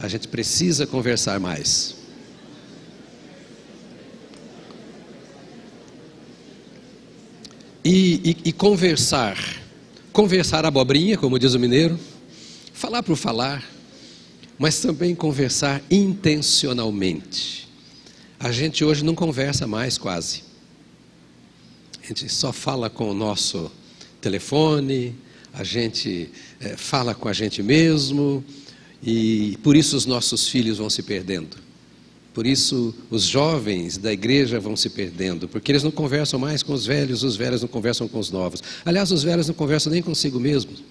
A gente precisa conversar mais. E conversar abobrinha, como diz o mineiro, falar por falar, mas também conversar intencionalmente. A gente hoje não conversa mais quase. A gente só fala com o nosso telefone, a gente fala com a gente mesmo, e por isso os nossos filhos vão se perdendo. Por isso os jovens da igreja vão se perdendo, porque eles não conversam mais com os velhos não conversam com os novos. Aliás, os velhos não conversam nem consigo mesmos,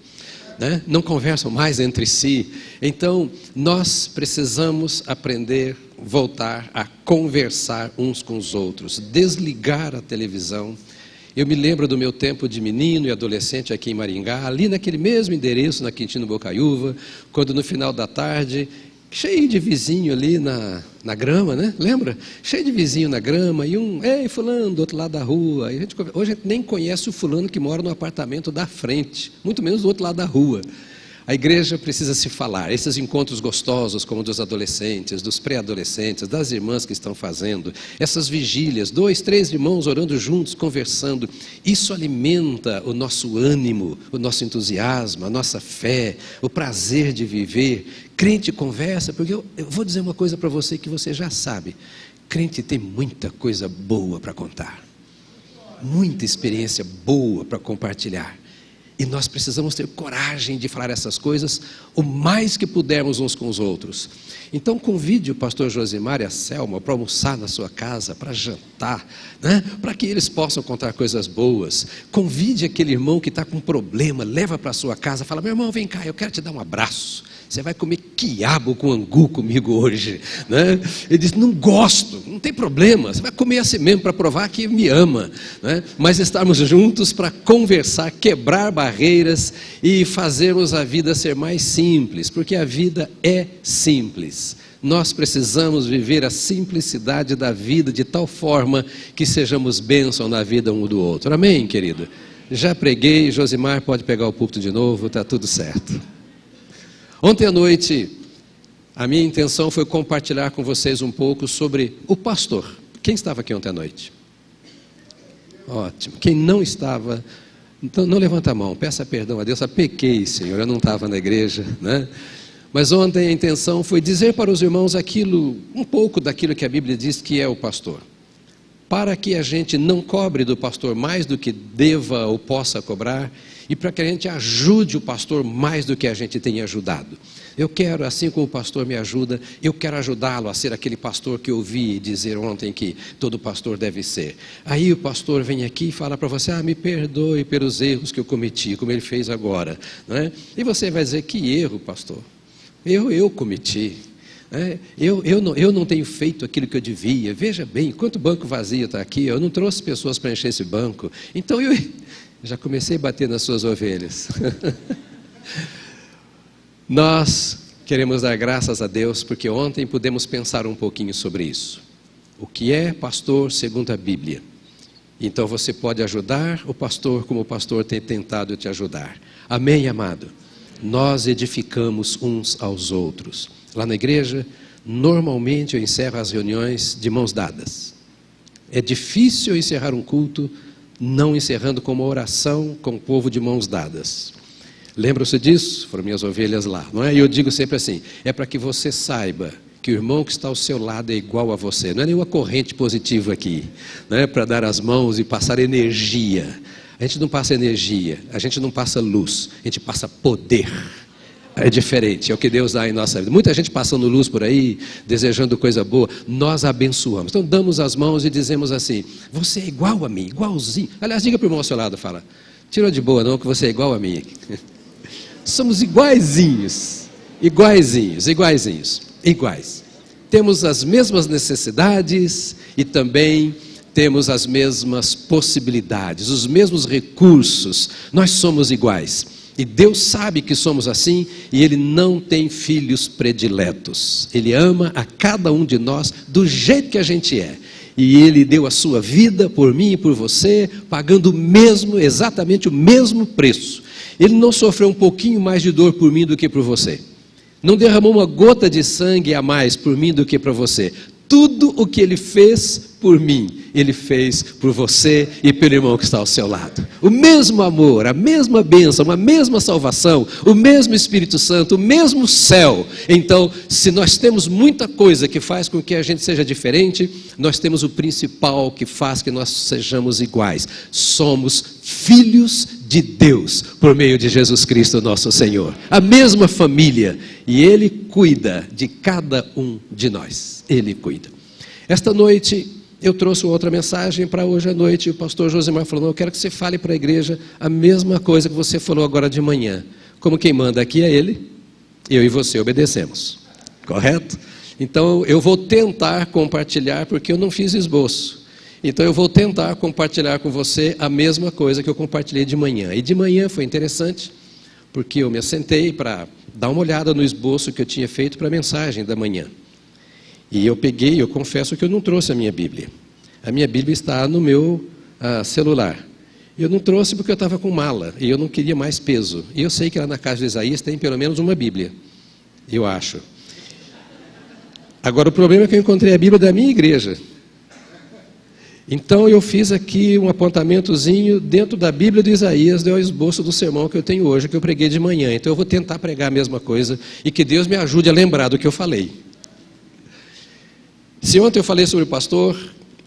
né? Não conversam mais entre si. Então, nós precisamos aprender, voltar a conversar uns com os outros, desligar a televisão. Eu me lembro do meu tempo de menino e adolescente aqui em Maringá, ali naquele mesmo endereço, na Quintino Bocaiúva, quando no final da tarde, cheio de vizinho ali na grama, né? Lembra? Cheio de vizinho na grama, e ei, fulano, do outro lado da rua. Hoje a gente nem conhece o fulano que mora no apartamento da frente, muito menos do outro lado da rua. A igreja precisa se falar, esses encontros gostosos como dos adolescentes, dos pré-adolescentes, das irmãs que estão fazendo, essas vigílias, 2, 3 irmãos orando juntos, conversando, isso alimenta o nosso ânimo, o nosso entusiasmo, a nossa fé, o prazer de viver. Crente conversa, porque eu vou dizer uma coisa para você que você já sabe, crente tem muita coisa boa para contar, muita experiência boa para compartilhar. E nós precisamos ter coragem de falar essas coisas o mais que pudermos uns com os outros. Então convide o pastor Josimar e a Selma para almoçar na sua casa, para jantar, né? Para que eles possam contar coisas boas. Convide aquele irmão que está com um problema, leva para a sua casa, fala: meu irmão, vem cá, eu quero te dar um abraço. Você vai comer quiabo com angu comigo hoje, né? Ele diz: não gosto, não tem problema, você vai comer assim mesmo para provar que me ama, né? Mas estarmos juntos para conversar, quebrar barreiras e fazermos a vida ser mais simples, porque a vida é simples. Nós precisamos viver a simplicidade da vida de tal forma que sejamos bênção na vida um do outro. Amém, querido? Já preguei, Josimar pode pegar o púlpito de novo, está tudo certo. Ontem à noite, a minha intenção foi compartilhar com vocês um pouco sobre o pastor. Quem estava aqui ontem à noite? Ótimo. Quem não estava, então não levanta a mão, peça perdão a Deus. Pequei, Senhor, eu não estava na igreja, né? Mas ontem a intenção foi dizer para os irmãos um pouco daquilo que a Bíblia diz que é o pastor. Para que a gente não cobre do pastor mais do que deva ou possa cobrar, e para que a gente ajude o pastor mais do que a gente tem ajudado. Eu quero, assim como o pastor me ajuda, eu quero ajudá-lo a ser aquele pastor que eu ouvi dizer ontem que todo pastor deve ser. Aí o pastor vem aqui e fala para você: me perdoe pelos erros que eu cometi, como ele fez agora, não é? E você vai dizer: que erro, pastor? Eu cometi. Eu não tenho feito aquilo que eu devia. Veja bem, quanto banco vazio está aqui, eu não trouxe pessoas para encher esse banco. Então eu já comecei a bater nas suas ovelhas. Nós queremos dar graças a Deus, porque ontem pudemos pensar um pouquinho sobre isso. O que é pastor segundo a Bíblia? Então você pode ajudar o pastor como o pastor tem tentado te ajudar. Amém, amado? Nós edificamos uns aos outros. Lá na igreja, normalmente eu encerro as reuniões de mãos dadas. É difícil encerrar um culto não encerrando com uma oração com o povo de mãos dadas. Lembram-se disso? Foram minhas ovelhas lá, não é? E eu digo sempre assim: é para que você saiba que o irmão que está ao seu lado é igual a você. Não é nenhuma corrente positiva aqui, não é para dar as mãos e passar energia. A gente não passa energia, a gente não passa luz, a gente passa poder. É diferente, é o que Deus dá em nossa vida. Muita gente passando luz por aí, desejando coisa boa, nós abençoamos. Então damos as mãos e dizemos assim: você é igual a mim, igualzinho. Aliás, diga para o irmão ao seu lado, fala: tirou de boa não, que você é igual a mim. Somos iguaizinhos, iguais. Temos as mesmas necessidades e também temos as mesmas possibilidades, os mesmos recursos. Nós somos iguais. E Deus sabe que somos assim, e Ele não tem filhos prediletos. Ele ama a cada um de nós do jeito que a gente é. E Ele deu a sua vida por mim e por você, pagando exatamente o mesmo preço. Ele não sofreu um pouquinho mais de dor por mim do que por você. Não derramou uma gota de sangue a mais por mim do que para você. Tudo o que Ele fez por mim, Ele fez por você e pelo irmão que está ao seu lado. O mesmo amor, a mesma bênção, a mesma salvação, o mesmo Espírito Santo, o mesmo céu. Então, se nós temos muita coisa que faz com que a gente seja diferente, nós temos o principal que faz que nós sejamos iguais. Somos filhos de Deus, por meio de Jesus Cristo nosso Senhor. A mesma família, e Ele cuida de cada um de nós. Ele cuida. Esta noite, eu trouxe outra mensagem para hoje à noite. O pastor Josimar falou, eu quero que você fale para a igreja a mesma coisa que você falou agora de manhã. Como quem manda aqui é Ele, eu e você obedecemos. Correto? Então, eu vou tentar compartilhar, porque eu não fiz esboço. Então, eu vou tentar compartilhar com você a mesma coisa que eu compartilhei de manhã. E de manhã foi interessante, porque eu me assentei para dar uma olhada no esboço que eu tinha feito para a mensagem da manhã. E eu confesso que eu não trouxe a minha Bíblia. A minha Bíblia está no meu celular. Eu não trouxe porque eu estava com mala, e eu não queria mais peso. E eu sei que lá na casa de Isaías tem pelo menos uma Bíblia, eu acho. Agora, o problema é que eu encontrei a Bíblia da minha igreja. Então, eu fiz aqui um apontamentozinho dentro da Bíblia de Isaías, deu o esboço do sermão que eu tenho hoje, que eu preguei de manhã. Então, eu vou tentar pregar a mesma coisa, e que Deus me ajude a lembrar do que eu falei. Se ontem eu falei sobre o pastor,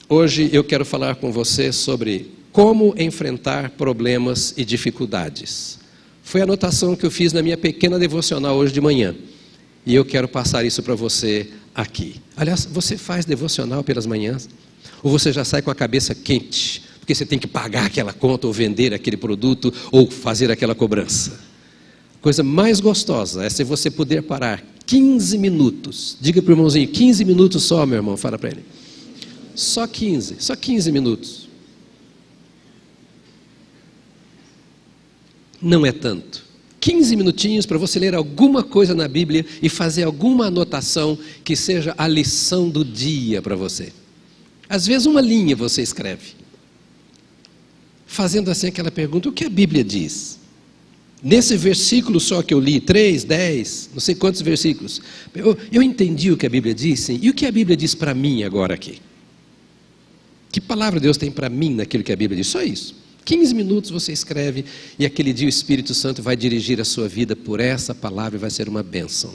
hoje eu quero falar com você sobre como enfrentar problemas e dificuldades. Foi a anotação que eu fiz na minha pequena devocional hoje de manhã. E eu quero passar isso para você aqui. Aliás, você faz devocional pelas manhãs? Ou você já sai com a cabeça quente, porque você tem que pagar aquela conta, ou vender aquele produto, ou fazer aquela cobrança? Coisa mais gostosa é se você puder parar 15 minutos. Diga para o irmãozinho, 15 minutos só, meu irmão, fala para ele. Só 15 minutos. Não é tanto. 15 minutinhos para você ler alguma coisa na Bíblia e fazer alguma anotação que seja a lição do dia para você. Às vezes uma linha você escreve, fazendo assim aquela pergunta, o que a Bíblia diz? Nesse versículo só que eu li, 3, 10, não sei quantos versículos, eu entendi o que a Bíblia diz, sim. E o que a Bíblia diz para mim agora aqui? Que palavra Deus tem para mim naquilo que a Bíblia diz? Só isso. 15 minutos você escreve e aquele dia o Espírito Santo vai dirigir a sua vida por essa palavra e vai ser uma bênção.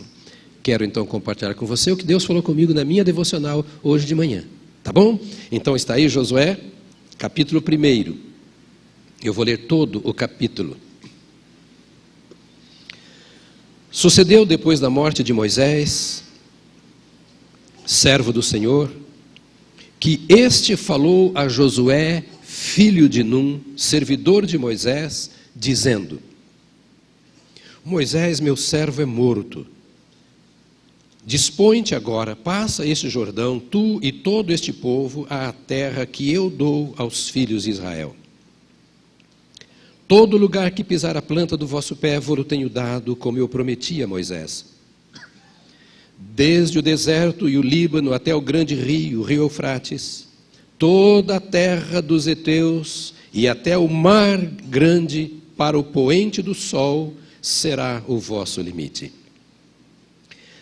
Quero então compartilhar com você o que Deus falou comigo na minha devocional hoje de manhã. Tá bom? Então está aí Josué, capítulo 1. Eu vou ler todo o capítulo. Sucedeu depois da morte de Moisés, servo do Senhor, que este falou a Josué, filho de Num, servidor de Moisés, dizendo: Moisés, meu servo, é morto. Dispõe-te agora, passa este Jordão, tu e todo este povo, à terra que eu dou aos filhos de Israel. Todo lugar que pisar a planta do vosso pé, vou-lo tenho dado, como eu prometi a Moisés. Desde o deserto e o Líbano até o grande rio, o rio Eufrates, toda a terra dos heteus e até o mar grande para o poente do sol será o vosso limite.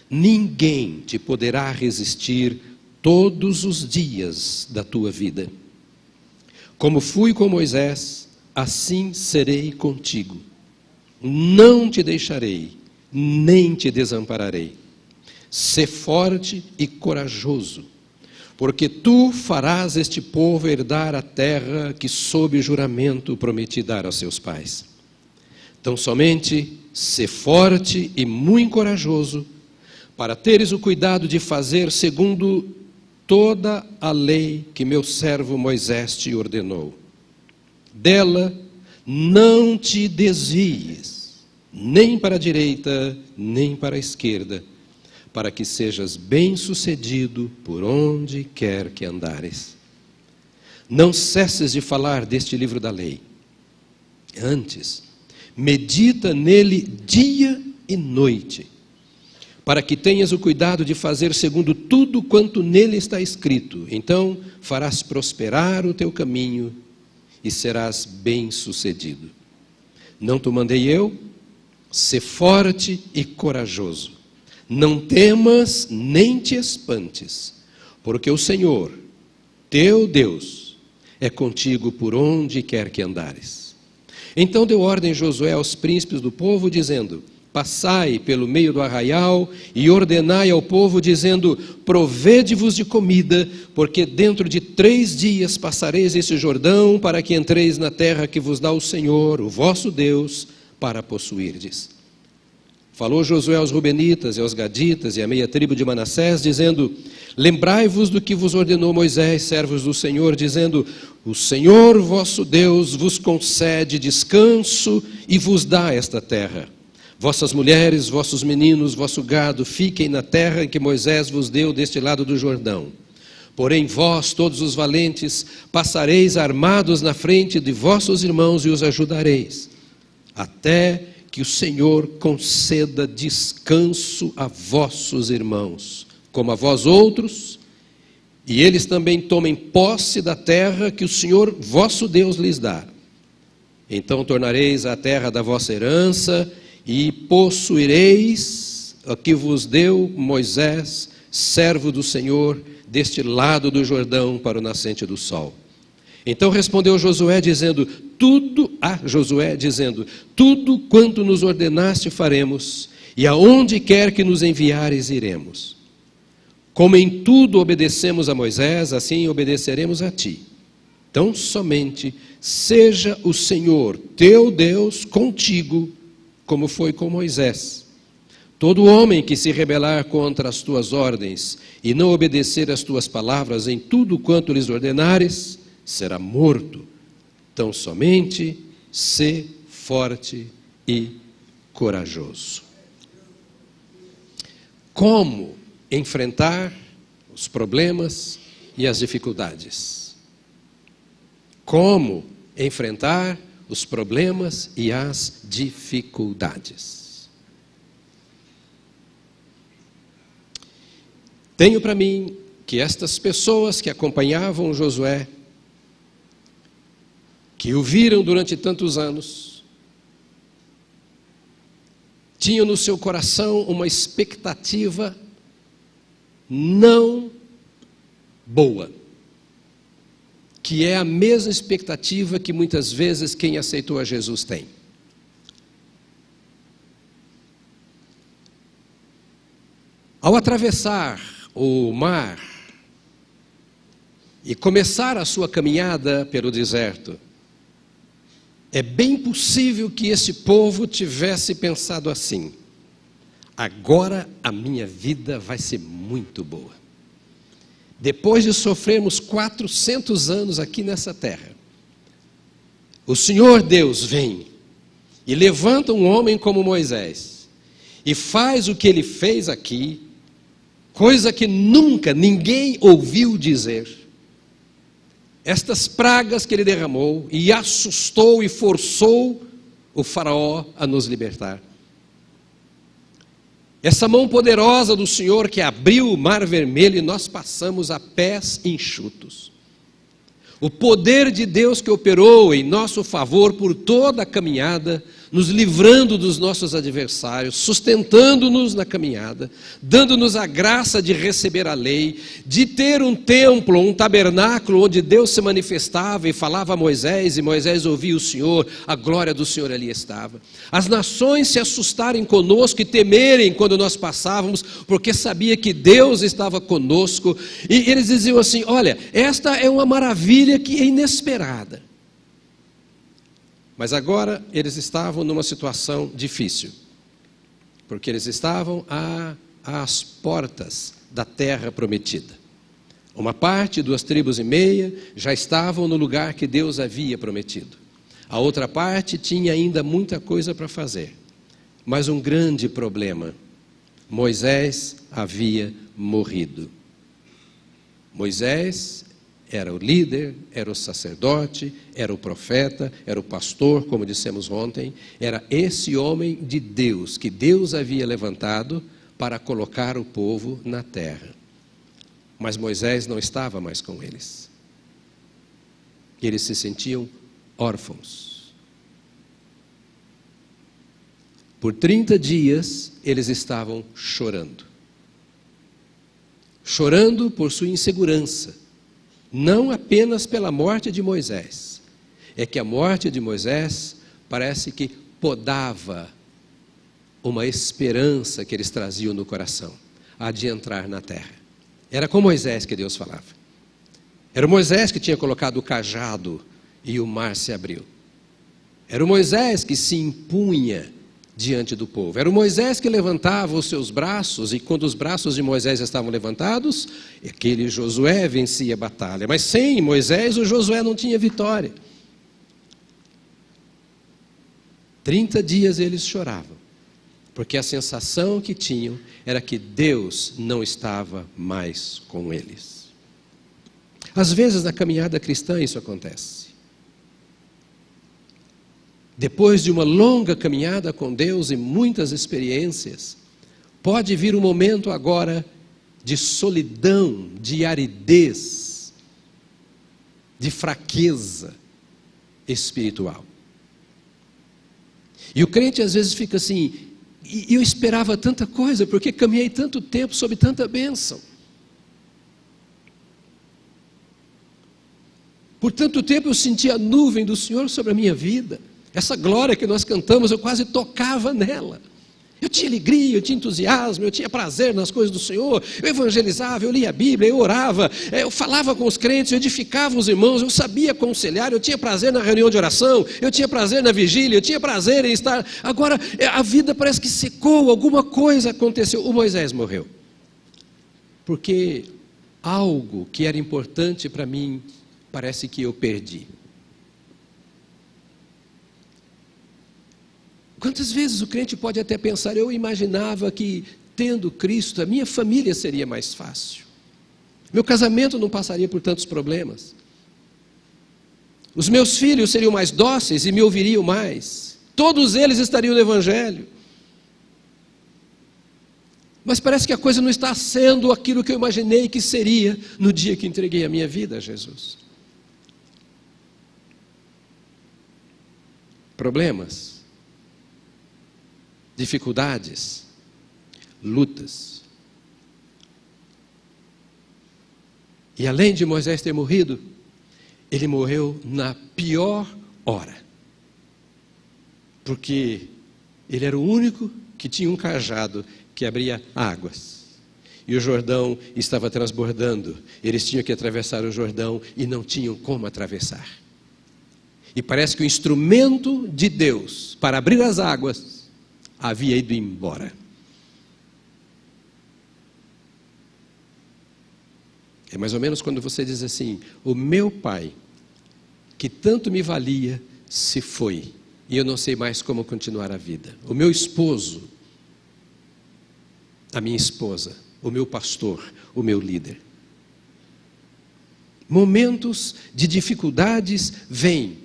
Ninguém te poderá resistir todos os dias da tua vida. Como fui com Moisés, assim serei contigo. Não te deixarei, nem te desampararei. Sê forte e corajoso, porque tu farás este povo herdar a terra que sob juramento prometi dar aos seus pais. Então somente sê forte e muito corajoso, para teres o cuidado de fazer segundo toda a lei que meu servo Moisés te ordenou. Dela não te desvies, nem para a direita, nem para a esquerda, para que sejas bem-sucedido por onde quer que andares. Não cesses de falar deste livro da lei. Antes, medita nele dia e noite, para que tenhas o cuidado de fazer segundo tudo quanto nele está escrito. Então farás prosperar o teu caminho e serás bem-sucedido. Não te mandei eu? Sê forte e corajoso. Não temas nem te espantes, porque o Senhor, teu Deus, é contigo por onde quer que andares. Então deu ordem Josué aos príncipes do povo, dizendo: passai pelo meio do arraial e ordenai ao povo, dizendo: provede-vos de comida, porque dentro de 3 dias passareis esse Jordão, para que entreis na terra que vos dá o Senhor, o vosso Deus, para possuirdes. Falou Josué aos Rubenitas e aos Gaditas e à meia tribo de Manassés, dizendo: lembrai-vos do que vos ordenou Moisés, servos do Senhor, dizendo: o Senhor vosso Deus vos concede descanso e vos dá esta terra. Vossas mulheres, vossos meninos, vosso gado, fiquem na terra em que Moisés vos deu deste lado do Jordão. Porém vós, todos os valentes, passareis armados na frente de vossos irmãos e os ajudareis, até que o Senhor conceda descanso a vossos irmãos, como a vós outros, e eles também tomem posse da terra que o Senhor vosso Deus lhes dá. Então tornareis a terra da vossa herança e possuireis a que vos deu Moisés, servo do Senhor, deste lado do Jordão para o nascente do sol. Então respondeu Josué dizendo: tudo quanto nos ordenaste faremos, e aonde quer que nos enviares iremos. Como em tudo obedecemos a Moisés, assim obedeceremos a ti. Tão somente seja o Senhor teu Deus contigo, como foi com Moisés. Todo homem que se rebelar contra as tuas ordens e não obedecer às tuas palavras em tudo quanto lhes ordenares, será morto. Tão somente sê forte e corajoso. Como enfrentar os problemas e as dificuldades? Como enfrentar os problemas e as dificuldades? Tenho para mim que estas pessoas que acompanhavam Josué, que o viram durante tantos anos, tinham no seu coração uma expectativa não boa, que é a mesma expectativa que muitas vezes quem aceitou a Jesus tem. Ao atravessar o mar e começar a sua caminhada pelo deserto, é bem possível que esse povo tivesse pensado assim: agora a minha vida vai ser muito boa. Depois de sofrermos 400 anos aqui nessa terra, o Senhor Deus vem e levanta um homem como Moisés e faz o que ele fez aqui, coisa que nunca ninguém ouviu dizer. Estas pragas que ele derramou e assustou e forçou o faraó a nos libertar. Essa mão poderosa do Senhor que abriu o mar vermelho e nós passamos a pés enxutos. O poder de Deus que operou em nosso favor por toda a caminhada, nos livrando dos nossos adversários, sustentando-nos na caminhada, dando-nos a graça de receber a lei, de ter um templo, um tabernáculo onde Deus se manifestava e falava a Moisés, e Moisés ouvia o Senhor, a glória do Senhor ali estava. As nações se assustarem conosco e temerem quando nós passávamos, porque sabia que Deus estava conosco, e eles diziam assim: olha, esta é uma maravilha que é inesperada. Mas agora eles estavam numa situação difícil, porque eles estavam às portas da terra prometida. Uma parte, 2,5 tribos, já estavam no lugar que Deus havia prometido. A outra parte tinha ainda muita coisa para fazer. Mas um grande problema: Moisés havia morrido. Moisés era o líder, era o sacerdote, era o profeta, era o pastor, como dissemos ontem. Era esse homem de Deus, que Deus havia levantado para colocar o povo na terra. Mas Moisés não estava mais com eles. Eles se sentiam órfãos. Por 30 dias eles estavam chorando. Chorando por sua insegurança. Não apenas pela morte de Moisés. É que a morte de Moisés parece que podava uma esperança que eles traziam no coração, a de entrar na terra. Era com Moisés que Deus falava. Era o Moisés que tinha colocado o cajado e o mar se abriu. Era o Moisés que se impunha diante do povo. Era o Moisés que levantava os seus braços, e quando os braços de Moisés estavam levantados, aquele Josué vencia a batalha. Mas sem Moisés, o Josué não tinha vitória. 30 dias eles choravam, porque a sensação que tinham era que Deus não estava mais com eles. Às vezes na caminhada cristã isso acontece. Depois de uma longa caminhada com Deus e muitas experiências, pode vir um momento agora de solidão, de aridez, de fraqueza espiritual. E o crente às vezes fica assim, e eu esperava tanta coisa, porque caminhei tanto tempo sob tanta bênção. Por tanto tempo eu senti a nuvem do Senhor sobre a minha vida. Essa glória que nós cantamos, eu quase tocava nela. Eu tinha alegria, eu tinha entusiasmo, eu tinha prazer nas coisas do Senhor. Eu evangelizava, eu lia a Bíblia, eu orava, eu falava com os crentes, eu edificava os irmãos, eu sabia aconselhar, eu tinha prazer na reunião de oração, eu tinha prazer na vigília, eu tinha prazer em estar... Agora, a vida parece que secou, alguma coisa aconteceu. O Moisés morreu. Porque algo que era importante para mim, parece que eu perdi. Quantas vezes o crente pode até pensar, eu imaginava que tendo Cristo, a minha família seria mais fácil. Meu casamento não passaria por tantos problemas. Os meus filhos seriam mais dóceis e me ouviriam mais. Todos eles estariam no Evangelho. Mas parece que a coisa não está sendo aquilo que eu imaginei que seria no dia que entreguei a minha vida a Jesus. Problemas, dificuldades, lutas. E além de Moisés ter morrido, ele morreu na pior hora. Porque ele era o único que tinha um cajado que abria águas. E o Jordão estava transbordando. Eles tinham que atravessar o Jordão e não tinham como atravessar. E parece que o instrumento de Deus para abrir as águas havia ido embora. É mais ou menos quando você diz assim, o meu pai, que tanto me valia, se foi, e eu não sei mais como continuar a vida. O meu esposo, a minha esposa, o meu pastor, o meu líder. Momentos de dificuldades vêm.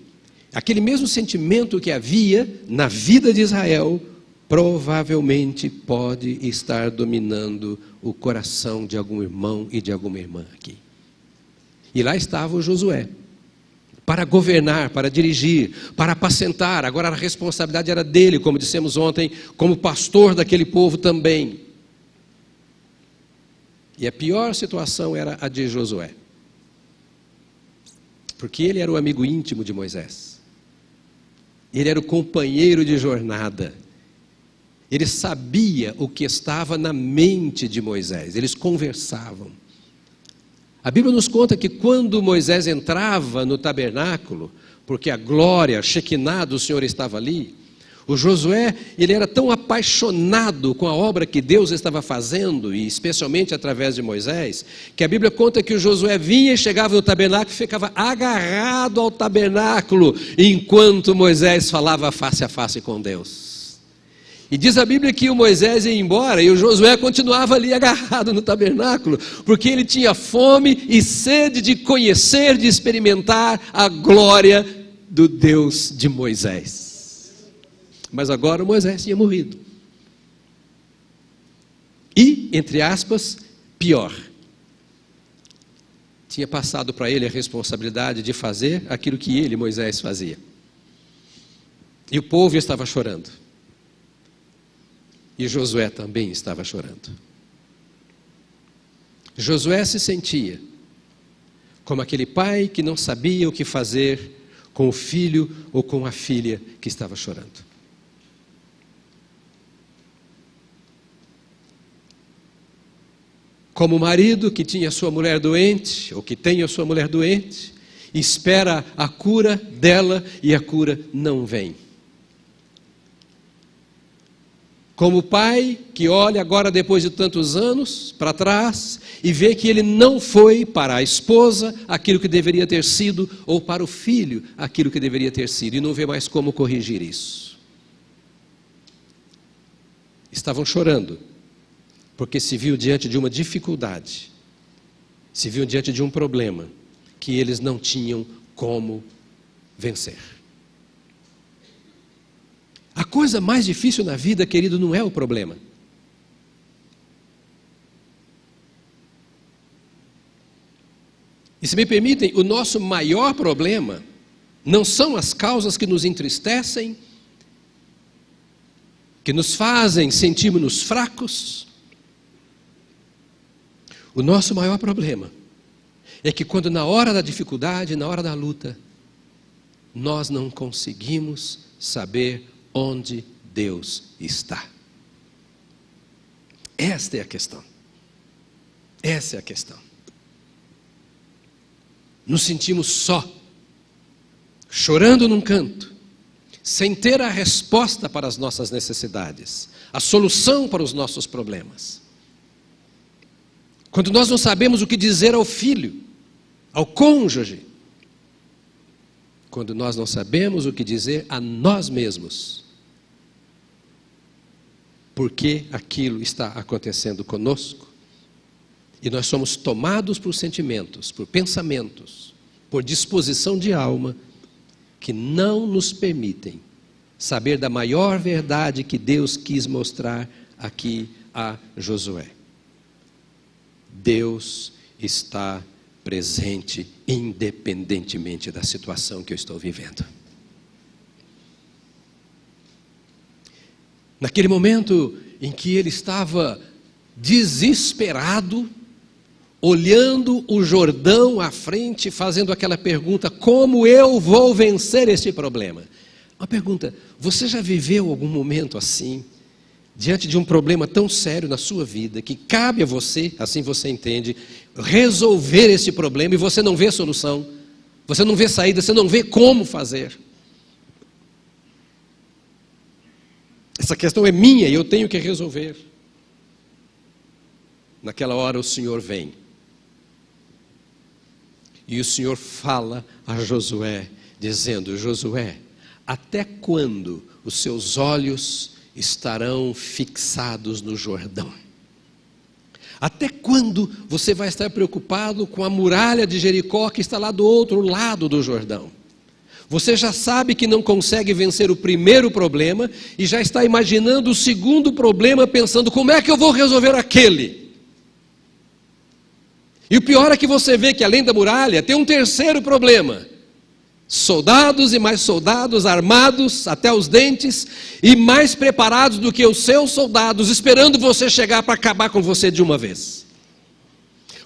Aquele mesmo sentimento que havia na vida de Israel, provavelmente pode estar dominando o coração de algum irmão e de alguma irmã aqui. E lá estava o Josué, para governar, para dirigir, para apacentar. Agora a responsabilidade era dele, como dissemos ontem, como pastor daquele povo também. E a pior situação era a de Josué, porque ele era o amigo íntimo de Moisés. Ele era o companheiro de jornada. Ele sabia o que estava na mente de Moisés. Eles conversavam. A Bíblia nos conta que quando Moisés entrava no tabernáculo, porque a glória, a Shekinah do Senhor estava ali, o Josué, ele era tão apaixonado com a obra que Deus estava fazendo, e especialmente através de Moisés, que a Bíblia conta que o Josué vinha e chegava no tabernáculo e ficava agarrado ao tabernáculo, enquanto Moisés falava face a face com Deus. E diz a Bíblia que o Moisés ia embora e o Josué continuava ali agarrado no tabernáculo, porque ele tinha fome e sede de conhecer, de experimentar a glória do Deus de Moisés. Mas agora Moisés tinha morrido. E, entre aspas, pior. Tinha passado para ele a responsabilidade de fazer aquilo que ele, Moisés, fazia. E o povo estava chorando. E Josué também estava chorando. Josué se sentia como aquele pai que não sabia o que fazer com o filho ou com a filha que estava chorando. Como o marido que tinha sua mulher doente, ou que tem a sua mulher doente, espera a cura dela e a cura não vem. Como o pai que olha agora depois de tantos anos para trás e vê que ele não foi para a esposa aquilo que deveria ter sido, ou para o filho aquilo que deveria ter sido, e não vê mais como corrigir isso. Estavam chorando, porque se viu diante de uma dificuldade, se viu diante de um problema que eles não tinham como vencer. A coisa mais difícil na vida, querido, não é o problema. E se me permitem, o nosso maior problema não são as causas que nos entristecem, que nos fazem sentirmos fracos. O nosso maior problema é que quando na hora da dificuldade, na hora da luta, nós não conseguimos saber onde Deus está. Esta é a questão. Essa é a questão. Nos sentimos só, chorando num canto, sem ter a resposta para as nossas necessidades, a solução para os nossos problemas. Quando nós não sabemos o que dizer ao filho, ao cônjuge, quando nós não sabemos o que dizer a nós mesmos, porque aquilo está acontecendo conosco, e nós somos tomados por sentimentos, por pensamentos, por disposição de alma, que não nos permitem saber da maior verdade que Deus quis mostrar aqui a Josué. Deus está presente independentemente da situação que eu estou vivendo. Naquele momento em que ele estava desesperado, olhando o Jordão à frente, fazendo aquela pergunta: como eu vou vencer este problema? Uma pergunta: você já viveu algum momento assim, diante de um problema tão sério na sua vida, que cabe a você, assim você entende, resolver esse problema e você não vê solução, você não vê saída, você não vê como fazer? Essa questão é minha e eu tenho que resolver. Naquela hora o Senhor vem. E o Senhor fala a Josué, dizendo: Josué, até quando os seus olhos estarão fixados no Jordão? Até quando você vai estar preocupado com a muralha de Jericó que está lá do outro lado do Jordão? Você já sabe que não consegue vencer o primeiro problema e já está imaginando o segundo problema, pensando: como é que eu vou resolver aquele? E o pior é que você vê que além da muralha tem um terceiro problema: soldados e mais soldados armados até os dentes e mais preparados do que os seus soldados, esperando você chegar para acabar com você de uma vez.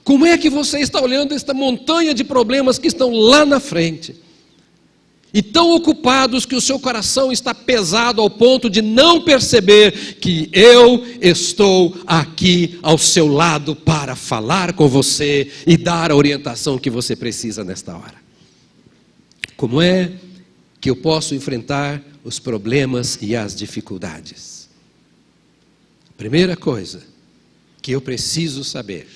Como é que você está olhando esta montanha de problemas que estão lá na frente e tão ocupados que o seu coração está pesado ao ponto de não perceber que eu estou aqui ao seu lado para falar com você e dar a orientação que você precisa nesta hora? Como é que eu posso enfrentar os problemas e as dificuldades? Primeira coisa que eu preciso saber,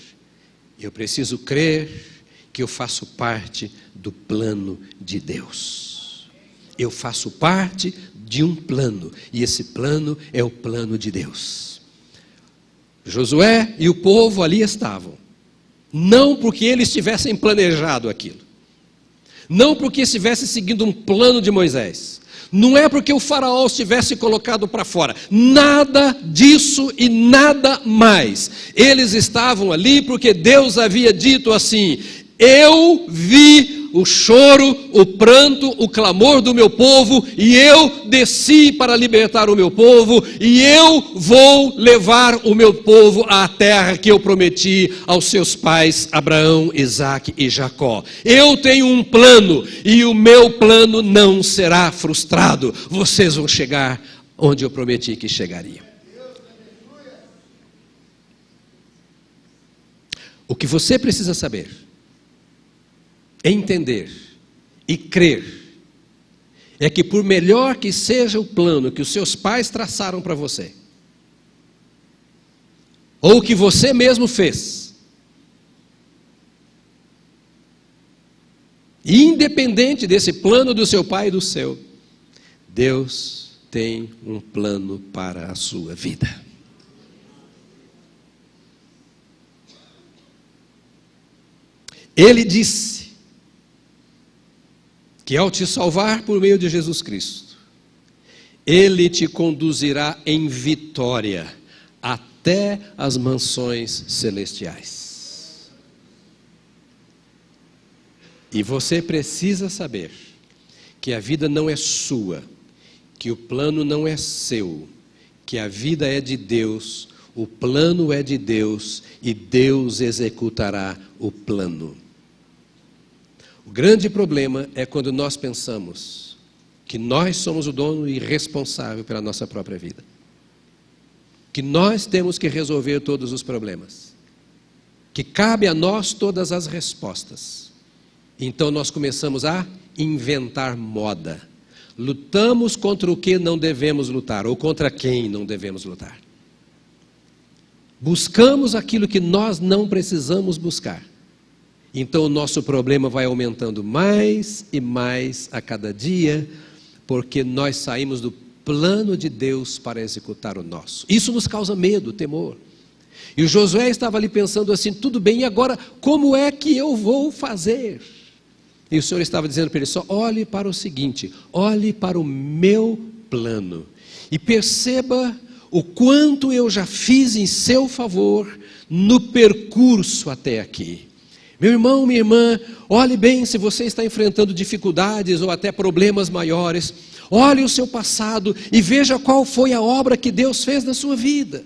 eu preciso crer que eu faço parte do plano de Deus. Eu faço parte de um plano, e esse plano é o plano de Deus. Josué e o povo ali estavam, não porque eles tivessem planejado aquilo, não porque estivesse seguindo um plano de Moisés, não é porque o faraó estivesse colocado para fora, nada disso e nada mais. Eles estavam ali porque Deus havia dito assim: Eu vi o choro, o pranto, o clamor do meu povo, e eu desci para libertar o meu povo, e eu vou levar o meu povo à terra que eu prometi aos seus pais, Abraão, Isaque e Jacó. Eu tenho um plano, e o meu plano não será frustrado. Vocês vão chegar onde eu prometi que chegariam. O que você precisa saber, entender e crer, é que por melhor que seja o plano que os seus pais traçaram para você, ou que você mesmo fez, independente desse plano do seu pai e do seu, Deus tem um plano para a sua vida. Ele disse que ao te salvar por meio de Jesus Cristo, Ele te conduzirá em vitória até as mansões celestiais. E você precisa saber que a vida não é sua, que o plano não é seu, que a vida é de Deus, o plano é de Deus e Deus executará o plano. O grande problema é quando nós pensamos que nós somos o dono e responsável pela nossa própria vida. Que nós temos que resolver todos os problemas. Que cabe a nós todas as respostas. Então nós começamos a inventar moda. Lutamos contra o que não devemos lutar, ou contra quem não devemos lutar. Buscamos aquilo que nós não precisamos buscar. Então o nosso problema vai aumentando mais e mais a cada dia, porque nós saímos do plano de Deus para executar o nosso. Isso nos causa medo, temor. E o Josué estava ali pensando assim, tudo bem, e agora como é que eu vou fazer? E o Senhor estava dizendo para ele, só olhe para o seguinte, olhe para o meu plano e perceba o quanto eu já fiz em seu favor no percurso até aqui. Meu irmão, minha irmã, olhe bem se você está enfrentando dificuldades ou até problemas maiores. Olhe o seu passado e veja qual foi a obra que Deus fez na sua vida.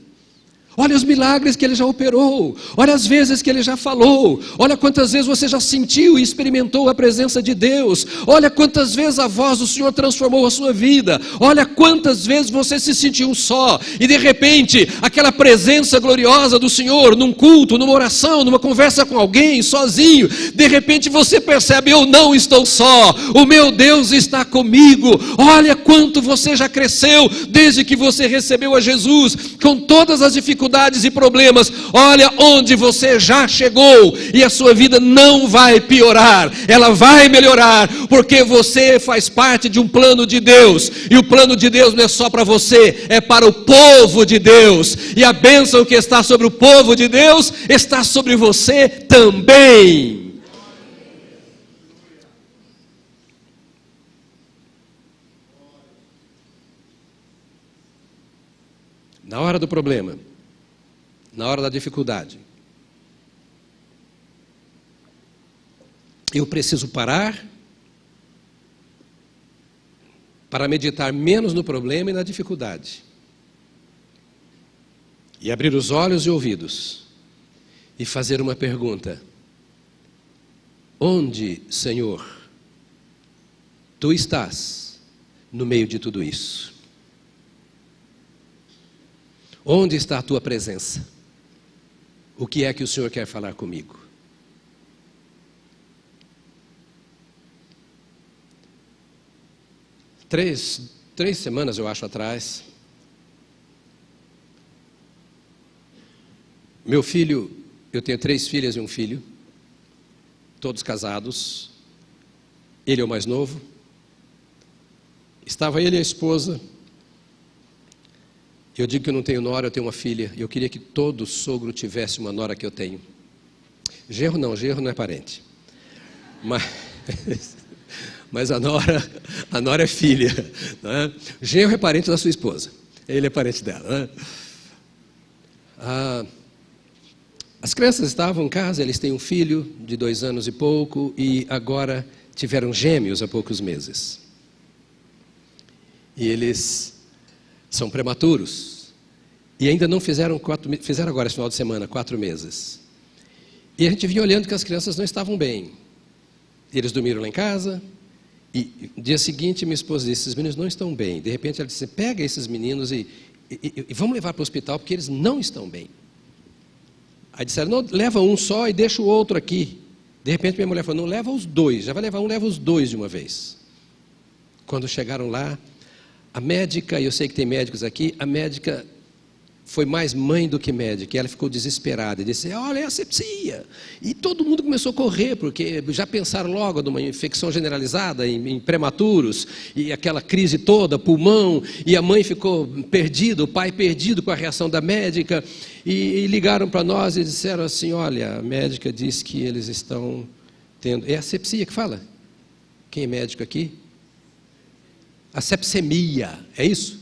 Olha os milagres que Ele já operou, olha as vezes que Ele já falou, olha quantas vezes você já sentiu e experimentou a presença de Deus, olha quantas vezes a voz do Senhor transformou a sua vida, olha quantas vezes você se sentiu só, e de repente, aquela presença gloriosa do Senhor, num culto, numa oração, numa conversa com alguém, sozinho, de repente você percebe, eu não estou só, o meu Deus está comigo, olha quanto você já cresceu, desde que você recebeu a Jesus, com todas as dificuldades e problemas, olha onde você já chegou, e a sua vida não vai piorar, ela vai melhorar, porque você faz parte de um plano de Deus, e o plano de Deus não é só para você, é para o povo de Deus, e a bênção que está sobre o povo de Deus, está sobre você também. Na hora do problema, na hora da dificuldade, eu preciso parar para meditar menos no problema e na dificuldade, e abrir os olhos e ouvidos e fazer uma pergunta: onde, Senhor, Tu estás no meio de tudo isso? Onde está a Tua presença? O que é que o Senhor quer falar comigo? Três semanas, eu acho, atrás, meu filho, eu tenho 3 filhas e um filho, todos casados, ele é o mais novo, estava ele e a esposa. Eu digo que eu não tenho nora, eu tenho uma filha. Eu queria que todo sogro tivesse uma nora que eu tenho. Genro não é parente. Mas a nora é filha. Né? Genro é parente da sua esposa. Ele é parente dela. Né? As crianças estavam em casa, eles têm um filho de 2 anos e pouco e agora tiveram gêmeos há poucos meses. E eles são prematuros. E ainda não fizeram agora esse final de semana, 4 meses. E a gente vinha olhando que as crianças não estavam bem. Eles dormiram lá em casa. E no dia seguinte minha esposa disse, esses meninos não estão bem. De repente ela disse, pega esses meninos e vamos levar para o hospital porque eles não estão bem. Aí disseram, não, leva um só e deixa o outro aqui. De repente minha mulher falou, não, leva os 2, já vai levar um, leva os 2 de uma vez. Quando chegaram lá, a médica, e eu sei que tem médicos aqui, a médica foi mais mãe do que médica, e ela ficou desesperada, e disse, olha, é asepsia. E todo mundo começou a correr, porque já pensaram logo numa infecção generalizada em prematuros, e aquela crise toda, pulmão, e a mãe ficou perdida, o pai perdido com a reação da médica, e ligaram para nós e disseram assim, olha, a médica diz que eles estão tendo... É asepsia que fala? Quem é médico aqui? Asepsemia, é isso?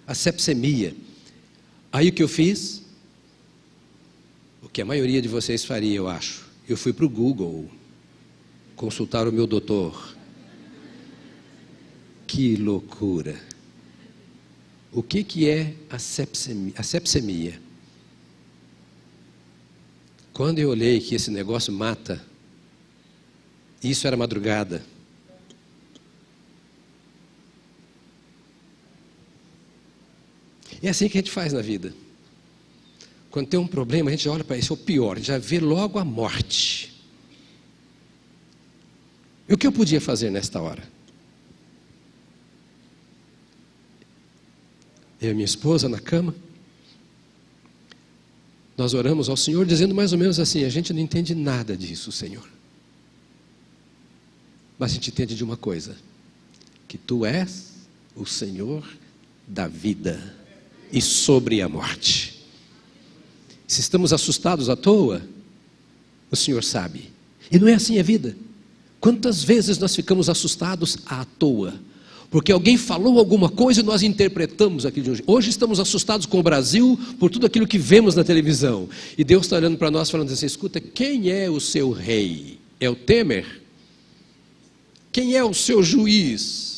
Asepsemia. Aí o que eu fiz? O que a maioria de vocês faria, eu acho. Eu fui para o Google consultar o meu doutor. Que loucura! O que é asepsemia? Quando eu olhei que esse negócio mata, isso era madrugada. É assim que a gente faz na vida. Quando tem um problema, a gente olha para isso, é o pior, a gente já vê logo a morte. E o que eu podia fazer nesta hora? Eu e minha esposa na cama, nós oramos ao Senhor dizendo mais ou menos assim, a gente não entende nada disso, Senhor. Mas a gente entende de uma coisa, que Tu és o Senhor da vida e sobre a morte. Se estamos assustados à toa, o Senhor sabe. E não é assim a vida. Quantas vezes nós ficamos assustados à toa? Porque alguém falou alguma coisa e nós interpretamos aquilo de hoje. Hoje estamos assustados com o Brasil por tudo aquilo que vemos na televisão. E Deus está olhando para nós falando assim, escuta, quem é o seu rei? É o Temer? Quem é o seu juiz?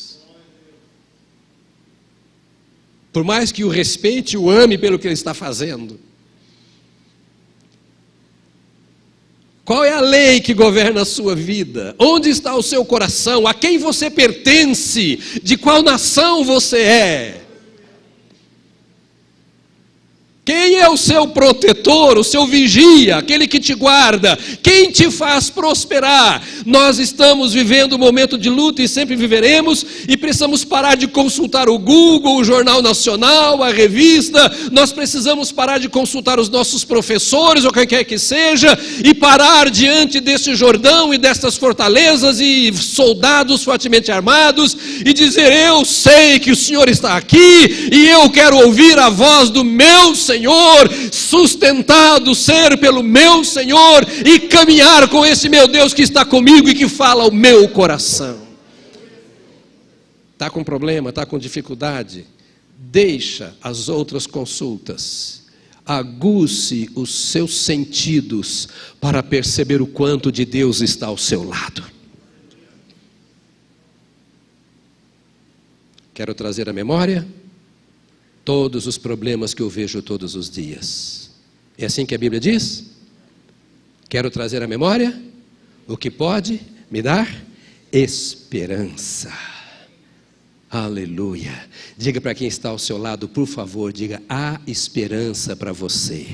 Por mais que o respeite e o ame pelo que ele está fazendo. Qual é a lei que governa a sua vida? Onde está o seu coração? A quem você pertence? De qual nação você é? Quem é o seu protetor, o seu vigia, aquele que te guarda? Quem te faz prosperar? Nós estamos vivendo um momento de luta e sempre viveremos, e precisamos parar de consultar o Google, o Jornal Nacional, a revista. Nós precisamos parar de consultar os nossos professores, ou quem quer que seja, e parar diante desse Jordão e destas fortalezas e soldados fortemente armados, e dizer, eu sei que o Senhor está aqui, e eu quero ouvir a voz do meu Senhor, sustentado ser pelo meu Senhor, e caminhar com esse meu Deus que está comigo e que fala ao meu coração. Está com problema, está com dificuldade? Deixa as outras consultas, aguce os seus sentidos para perceber o quanto de Deus está ao seu lado. Quero trazer à memória todos os problemas que eu vejo todos os dias. É assim que a Bíblia diz? Quero trazer à memória o que pode me dar esperança. Aleluia. Diga para quem está ao seu lado, por favor, diga, há esperança para você.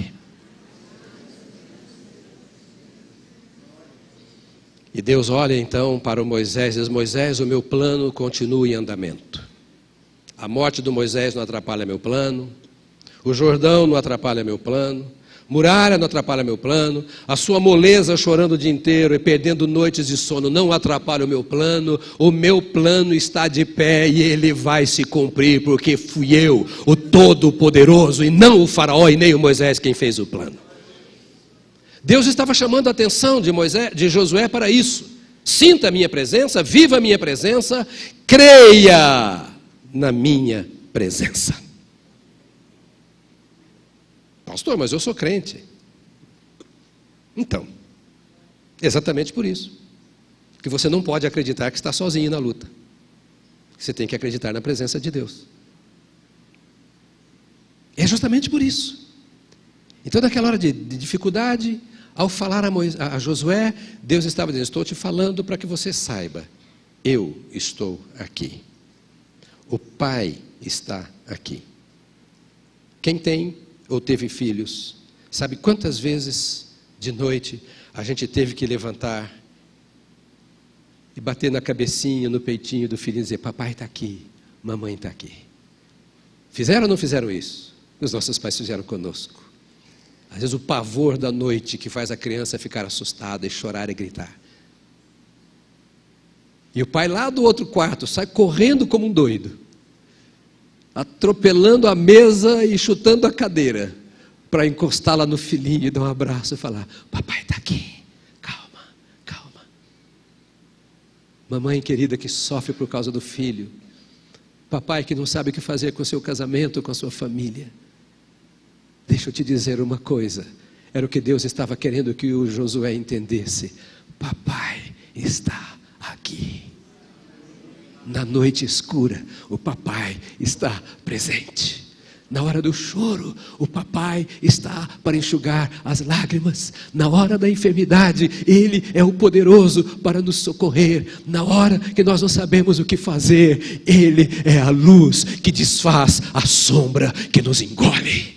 E Deus olha então para o Moisés e diz, Moisés, o meu plano continua em andamento. A morte do Moisés não atrapalha meu plano, o Jordão não atrapalha meu plano, muralha não atrapalha meu plano, a sua moleza chorando o dia inteiro e perdendo noites de sono não atrapalha o meu plano está de pé e ele vai se cumprir, porque fui eu, o Todo-Poderoso, e não o faraó e nem o Moisés quem fez o plano. Deus estava chamando a atenção de Josué para isso. Sinta a minha presença, viva a minha presença, creia na minha presença. Pastor, mas eu sou crente. Então, exatamente por isso que você não pode acreditar que está sozinho na luta. Você tem que acreditar na presença de Deus. É justamente por isso. Então, naquela hora de dificuldade, ao falar a Josué, Deus estava dizendo: estou te falando para que você saiba, eu estou aqui. O Pai está aqui. Quem tem ou teve filhos, sabe quantas vezes de noite a gente teve que levantar e bater na cabecinha, no peitinho do filho e dizer: papai está aqui, mamãe está aqui. Fizeram ou não fizeram isso? Os nossos pais fizeram conosco. Às vezes o pavor da noite que faz a criança ficar assustada e chorar e gritar. E o pai lá do outro quarto sai correndo como um doido, atropelando a mesa e chutando a cadeira, para encostá-la no filhinho e dar um abraço e falar: papai está aqui, calma, calma. Mamãe querida que sofre por causa do filho, papai que não sabe o que fazer com o seu casamento, com a sua família. Deixa eu te dizer uma coisa, era o que Deus estava querendo que o Josué entendesse: papai está aqui. Na noite escura, o papai está presente. Na hora do choro, o papai está para enxugar as lágrimas. Na hora da enfermidade, ele é o poderoso para nos socorrer. Na hora que nós não sabemos o que fazer, ele é a luz que desfaz a sombra que nos engole.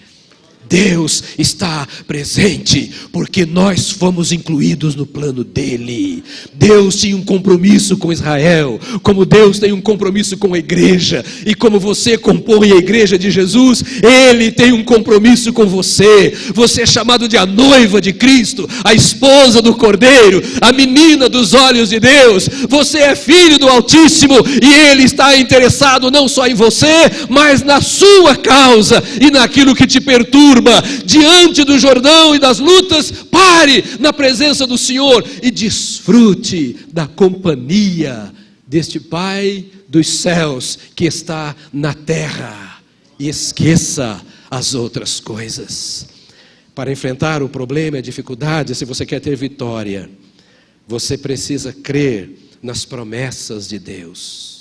Deus está presente, porque nós fomos incluídos no plano dele. Deus tinha um compromisso com Israel, como Deus tem um compromisso com a igreja, e como você compõe a igreja de Jesus, ele tem um compromisso com você. Você é chamado de a noiva de Cristo, a esposa do Cordeiro, a menina dos olhos de Deus. Você é filho do Altíssimo, e ele está interessado não só em você, mas na sua causa e naquilo que te perturba. Diante do Jordão e das lutas, pare na presença do Senhor e desfrute da companhia deste Pai dos céus que está na terra, e esqueça as outras coisas. Para enfrentar o problema e a dificuldade, se você quer ter vitória, você precisa crer nas promessas de Deus.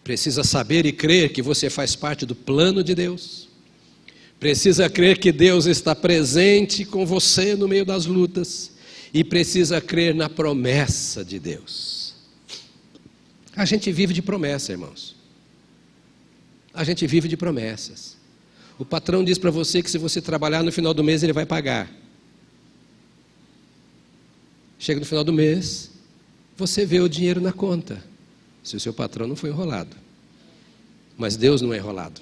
Precisa saber e crer que você faz parte do plano de Deus. Precisa crer que Deus está presente com você no meio das lutas. E precisa crer na promessa de Deus. A gente vive de promessa, irmãos. A gente vive de promessas. O patrão diz para você que se você trabalhar no final do mês, ele vai pagar. Chega no final do mês, você vê o dinheiro na conta. Se o seu patrão não foi enrolado. Mas Deus não é enrolado.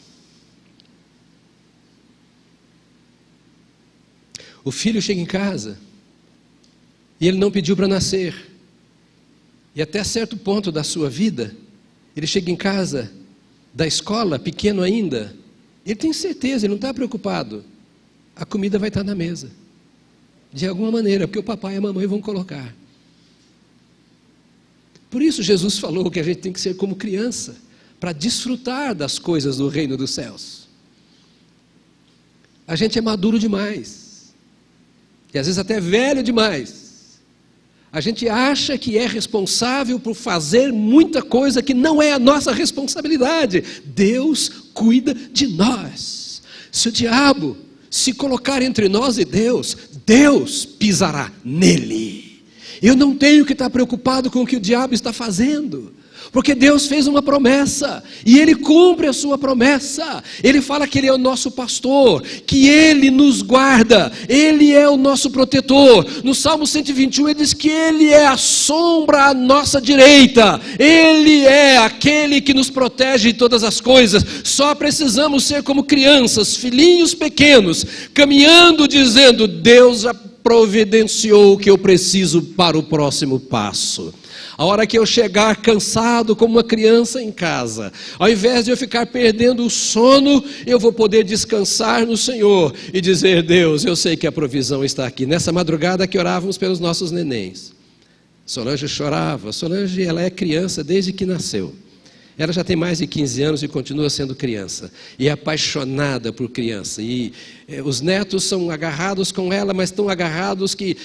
O filho chega em casa e ele não pediu para nascer. E até certo ponto da sua vida, ele chega em casa da escola, pequeno ainda, ele tem certeza, ele não está preocupado. A comida vai estar na mesa. De alguma maneira, porque o papai e a mamãe vão colocar. Por isso Jesus falou que a gente tem que ser como criança, para desfrutar das coisas do reino dos céus. A gente é maduro demais, e às vezes até velho demais. A gente acha que é responsável por fazer muita coisa que não é a nossa responsabilidade. Deus cuida de nós. Se o diabo se colocar entre nós e Deus, Deus pisará nele. Eu não tenho que estar preocupado com o que o diabo está fazendo, porque Deus fez uma promessa, e Ele cumpre a sua promessa. Ele fala que Ele é o nosso pastor, que Ele nos guarda, Ele é o nosso protetor. No Salmo 121 ele diz que Ele é a sombra à nossa direita, Ele é aquele que nos protege de todas as coisas. Só precisamos ser como crianças, filhinhos pequenos, caminhando dizendo: Deus já providenciou o que eu preciso para o próximo passo. A hora que eu chegar cansado como uma criança em casa, ao invés de eu ficar perdendo o sono, eu vou poder descansar no Senhor e dizer: Deus, eu sei que a provisão está aqui. Nessa madrugada que orávamos pelos nossos nenéns, Solange chorava. Solange, ela é criança desde que nasceu. Ela já tem mais de 15 anos e continua sendo criança. E é apaixonada por criança. E os netos são agarrados com ela, mas tão agarrados que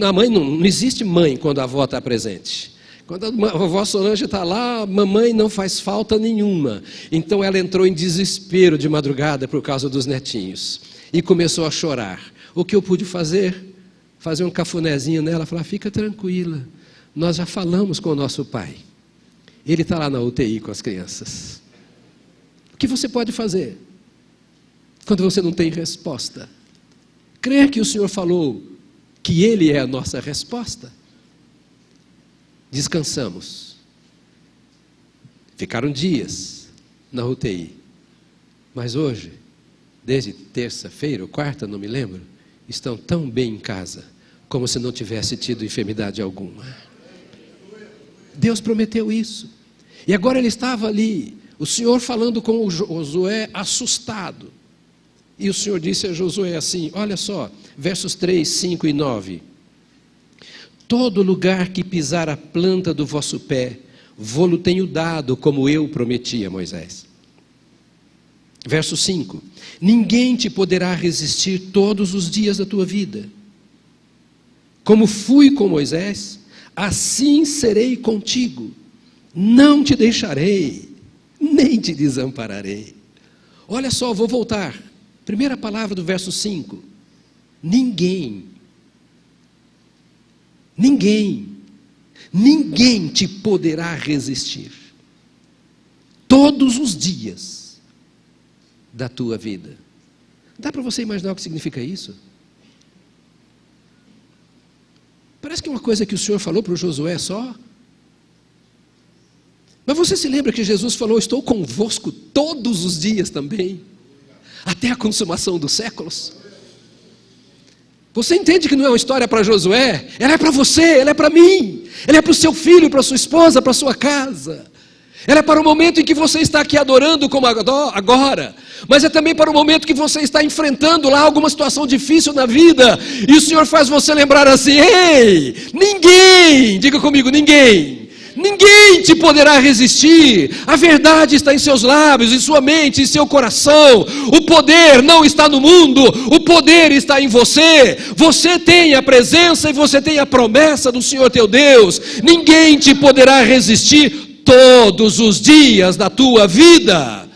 a mãe não existe mãe quando a avó está presente. Quando a vovó Solange está lá, a mamãe não faz falta nenhuma. Então ela entrou em desespero de madrugada por causa dos netinhos. E começou a chorar. O que eu pude fazer? Fazer um cafunézinho nela, falar, fica tranquila. Nós já falamos com o nosso pai. Ele está lá na UTI com as crianças. O que você pode fazer quando você não tem resposta? Crer que o Senhor falou que Ele é a nossa resposta. Descansamos. Ficaram dias na UTI. Mas hoje, desde terça-feira ou quarta, não me lembro, estão tão bem em casa, como se não tivesse tido enfermidade alguma. Deus prometeu isso. E agora ele estava ali, o Senhor falando com o Josué assustado. E o Senhor disse a Josué assim, olha só, versos 3, 5 e 9. Todo lugar que pisar a planta do vosso pé, vô-lo tenho dado, como eu prometi a Moisés. Verso 5. Ninguém te poderá resistir todos os dias da tua vida. Como fui com Moisés, assim serei contigo, não te deixarei, nem te desampararei. Olha só, vou voltar. Primeira palavra do verso 5. Ninguém te poderá resistir todos os dias da tua vida. Dá para você imaginar o que significa isso? Parece que é uma coisa que o Senhor falou para o Josué só. Mas você se lembra que Jesus falou, estou convosco todos os dias também, até a consumação dos séculos? Você entende que não é uma história para Josué? Ela é para você, ela é para mim. Ela é para o seu filho, para a sua esposa, para a sua casa. Ela é para o momento em que você está aqui adorando como agora, mas é também para o momento que você está enfrentando lá alguma situação difícil na vida, e o Senhor faz você lembrar assim, ei, ninguém, diga comigo, ninguém te poderá resistir. A verdade está em seus lábios, em sua mente, em seu coração. O poder não está no mundo, o poder está em você. Você tem a presença e você tem a promessa do Senhor teu Deus. Ninguém te poderá resistir todos os dias da tua vida.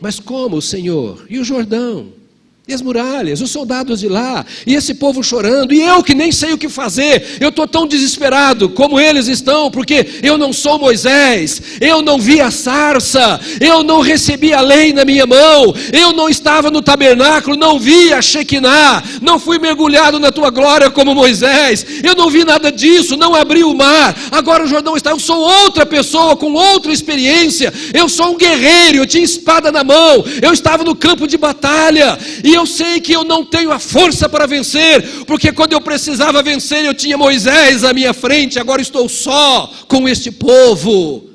Mas como, Senhor? E o Jordão? E as muralhas? Os soldados de lá? E esse povo chorando? E eu que nem sei o que fazer? Eu estou tão desesperado como eles estão, porque eu não sou Moisés, eu não vi a sarça, eu não recebi a lei na minha mão, eu não estava no tabernáculo, não vi a Shekinah, não fui mergulhado na tua glória como Moisés, eu não vi nada disso, não abri o mar, agora o Jordão está, eu sou outra pessoa com outra experiência, eu sou um guerreiro, eu tinha espada na mão, eu estava no campo de batalha, e eu sei que eu não tenho a força para vencer, porque quando eu precisava vencer, eu tinha Moisés à minha frente, agora estou só com este povo.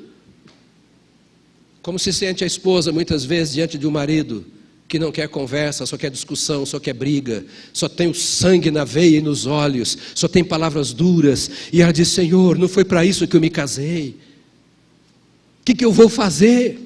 Como se sente a esposa muitas vezes diante de um marido que não quer conversa, só quer discussão, só quer briga, só tem o sangue na veia e nos olhos, só tem palavras duras, e ela diz, Senhor, não foi para isso que eu me casei, o que eu vou fazer?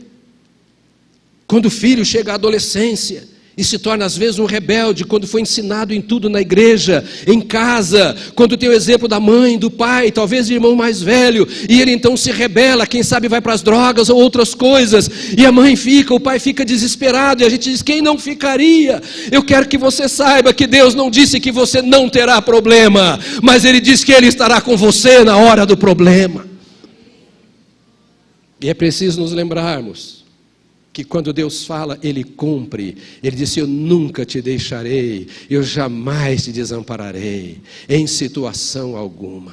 Quando o filho chega à adolescência, e se torna às vezes um rebelde, quando foi ensinado em tudo na igreja, em casa, quando tem o exemplo da mãe, do pai, talvez de irmão mais velho, e ele então se rebela, quem sabe vai para as drogas ou outras coisas, e a mãe fica, o pai fica desesperado, e a gente diz, quem não ficaria? Eu quero que você saiba que Deus não disse que você não terá problema, mas Ele disse que Ele estará com você na hora do problema. E é preciso nos lembrarmos que quando Deus fala, Ele cumpre. Ele disse, eu nunca te deixarei, eu jamais te desampararei, em situação alguma.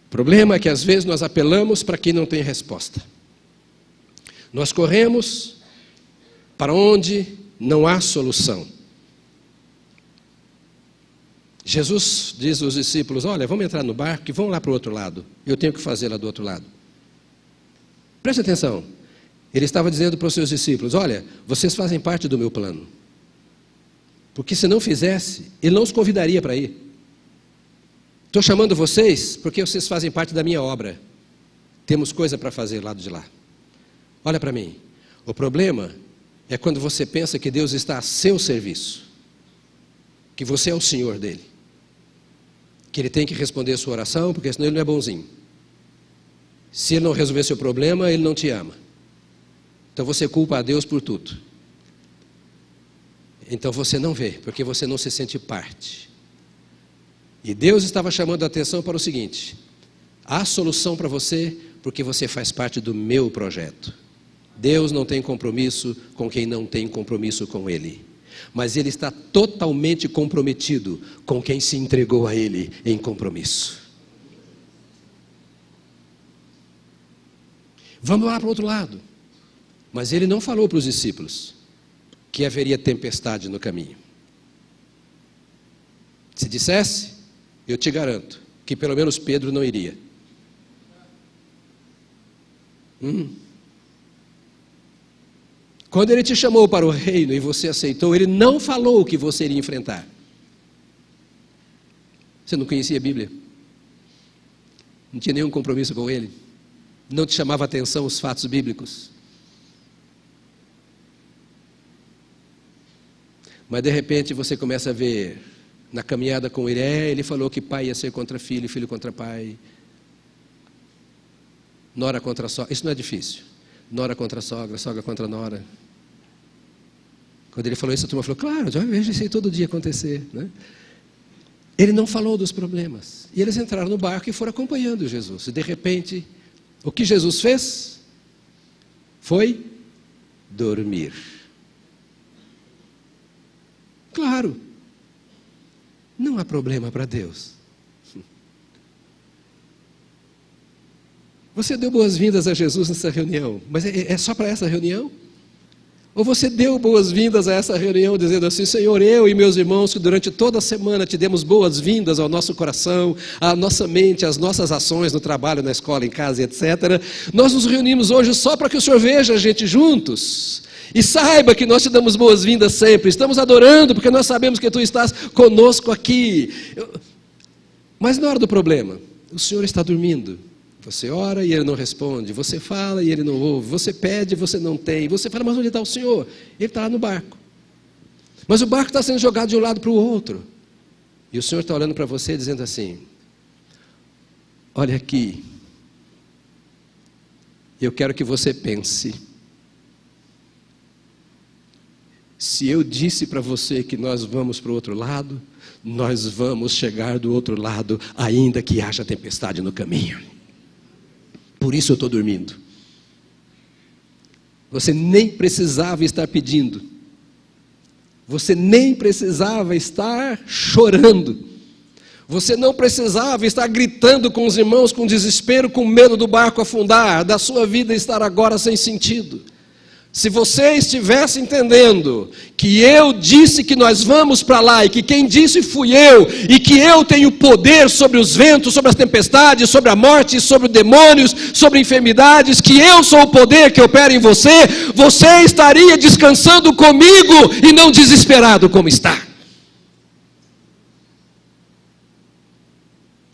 O problema é que às vezes nós apelamos para quem não tem resposta. Nós corremos para onde não há solução. Jesus diz aos discípulos, olha, vamos entrar no barco e vamos lá para o outro lado. Eu tenho que fazer lá do outro lado. Preste atenção, ele estava dizendo para os seus discípulos, olha, vocês fazem parte do meu plano, porque se não fizesse, ele não os convidaria para ir. Estou chamando vocês porque vocês fazem parte da minha obra, Temos coisa para fazer do lado de lá. Olha para mim. O problema é quando você pensa que Deus está a seu serviço, que você é o Senhor dele, que ele tem que responder a sua oração, porque senão ele não é bonzinho. Se ele não resolver seu problema, ele não te ama. Então você culpa a Deus por tudo. Então você não vê, porque você não se sente parte. E Deus estava chamando a atenção para o seguinte: há solução para você, porque você faz parte do meu projeto. Deus não tem compromisso com quem não tem compromisso com Ele. Mas Ele está totalmente comprometido com quem se entregou a Ele em compromisso. Vamos lá para o outro lado. Mas Ele não falou para os discípulos que haveria tempestade no caminho. Se dissesse, eu te garanto que pelo menos Pedro não iria. Quando ele te chamou para o reino e você aceitou, ele não falou o que você iria enfrentar. Você não conhecia a Bíblia? Não tinha nenhum compromisso com ele? Não te chamava a atenção os fatos bíblicos? Mas de repente você começa a ver na caminhada com ele, ele falou que pai ia ser contra filho, filho contra pai, nora contra sogra. Isso não é difícil. Nora contra sogra, sogra contra nora. Quando ele falou isso, a turma falou, claro, já vejo isso aí todo dia acontecer, né? Ele não falou dos problemas. E eles entraram no barco e foram acompanhando Jesus. E de repente, o que Jesus fez foi dormir. Claro, não há problema para Deus. Você deu boas-vindas a Jesus nessa reunião, mas é só para essa reunião? Ou você deu boas-vindas a essa reunião dizendo assim, Senhor, eu e meus irmãos que durante toda a semana te demos boas-vindas ao nosso coração, à nossa mente, às nossas ações no trabalho, na escola, em casa, etc. Nós nos reunimos hoje só para que o Senhor veja a gente juntos e saiba que nós te damos boas-vindas sempre. Estamos adorando porque nós sabemos que tu estás conosco aqui. Mas na hora do problema, o Senhor está dormindo. Você ora e Ele não responde, você fala e Ele não ouve, você pede e você não tem, você fala, mas onde está o Senhor? Ele está lá no barco. Mas o barco está sendo jogado de um lado para o outro. E o Senhor está olhando para você dizendo assim, olha aqui, eu quero que você pense, se eu disse para você que nós vamos para o outro lado, nós vamos chegar do outro lado, ainda que haja tempestade no caminho. Por isso eu estou dormindo. Você nem precisava estar pedindo. Você nem precisava estar chorando. Você não precisava estar gritando com os irmãos com desespero, com medo do barco afundar, da sua vida estar agora sem sentido. Se você estivesse entendendo que eu disse que nós vamos para lá e que quem disse fui eu e que eu tenho poder sobre os ventos, sobre as tempestades, sobre a morte, sobre os demônios, sobre enfermidades, que eu sou o poder que opera em você, você estaria descansando comigo e não desesperado como está.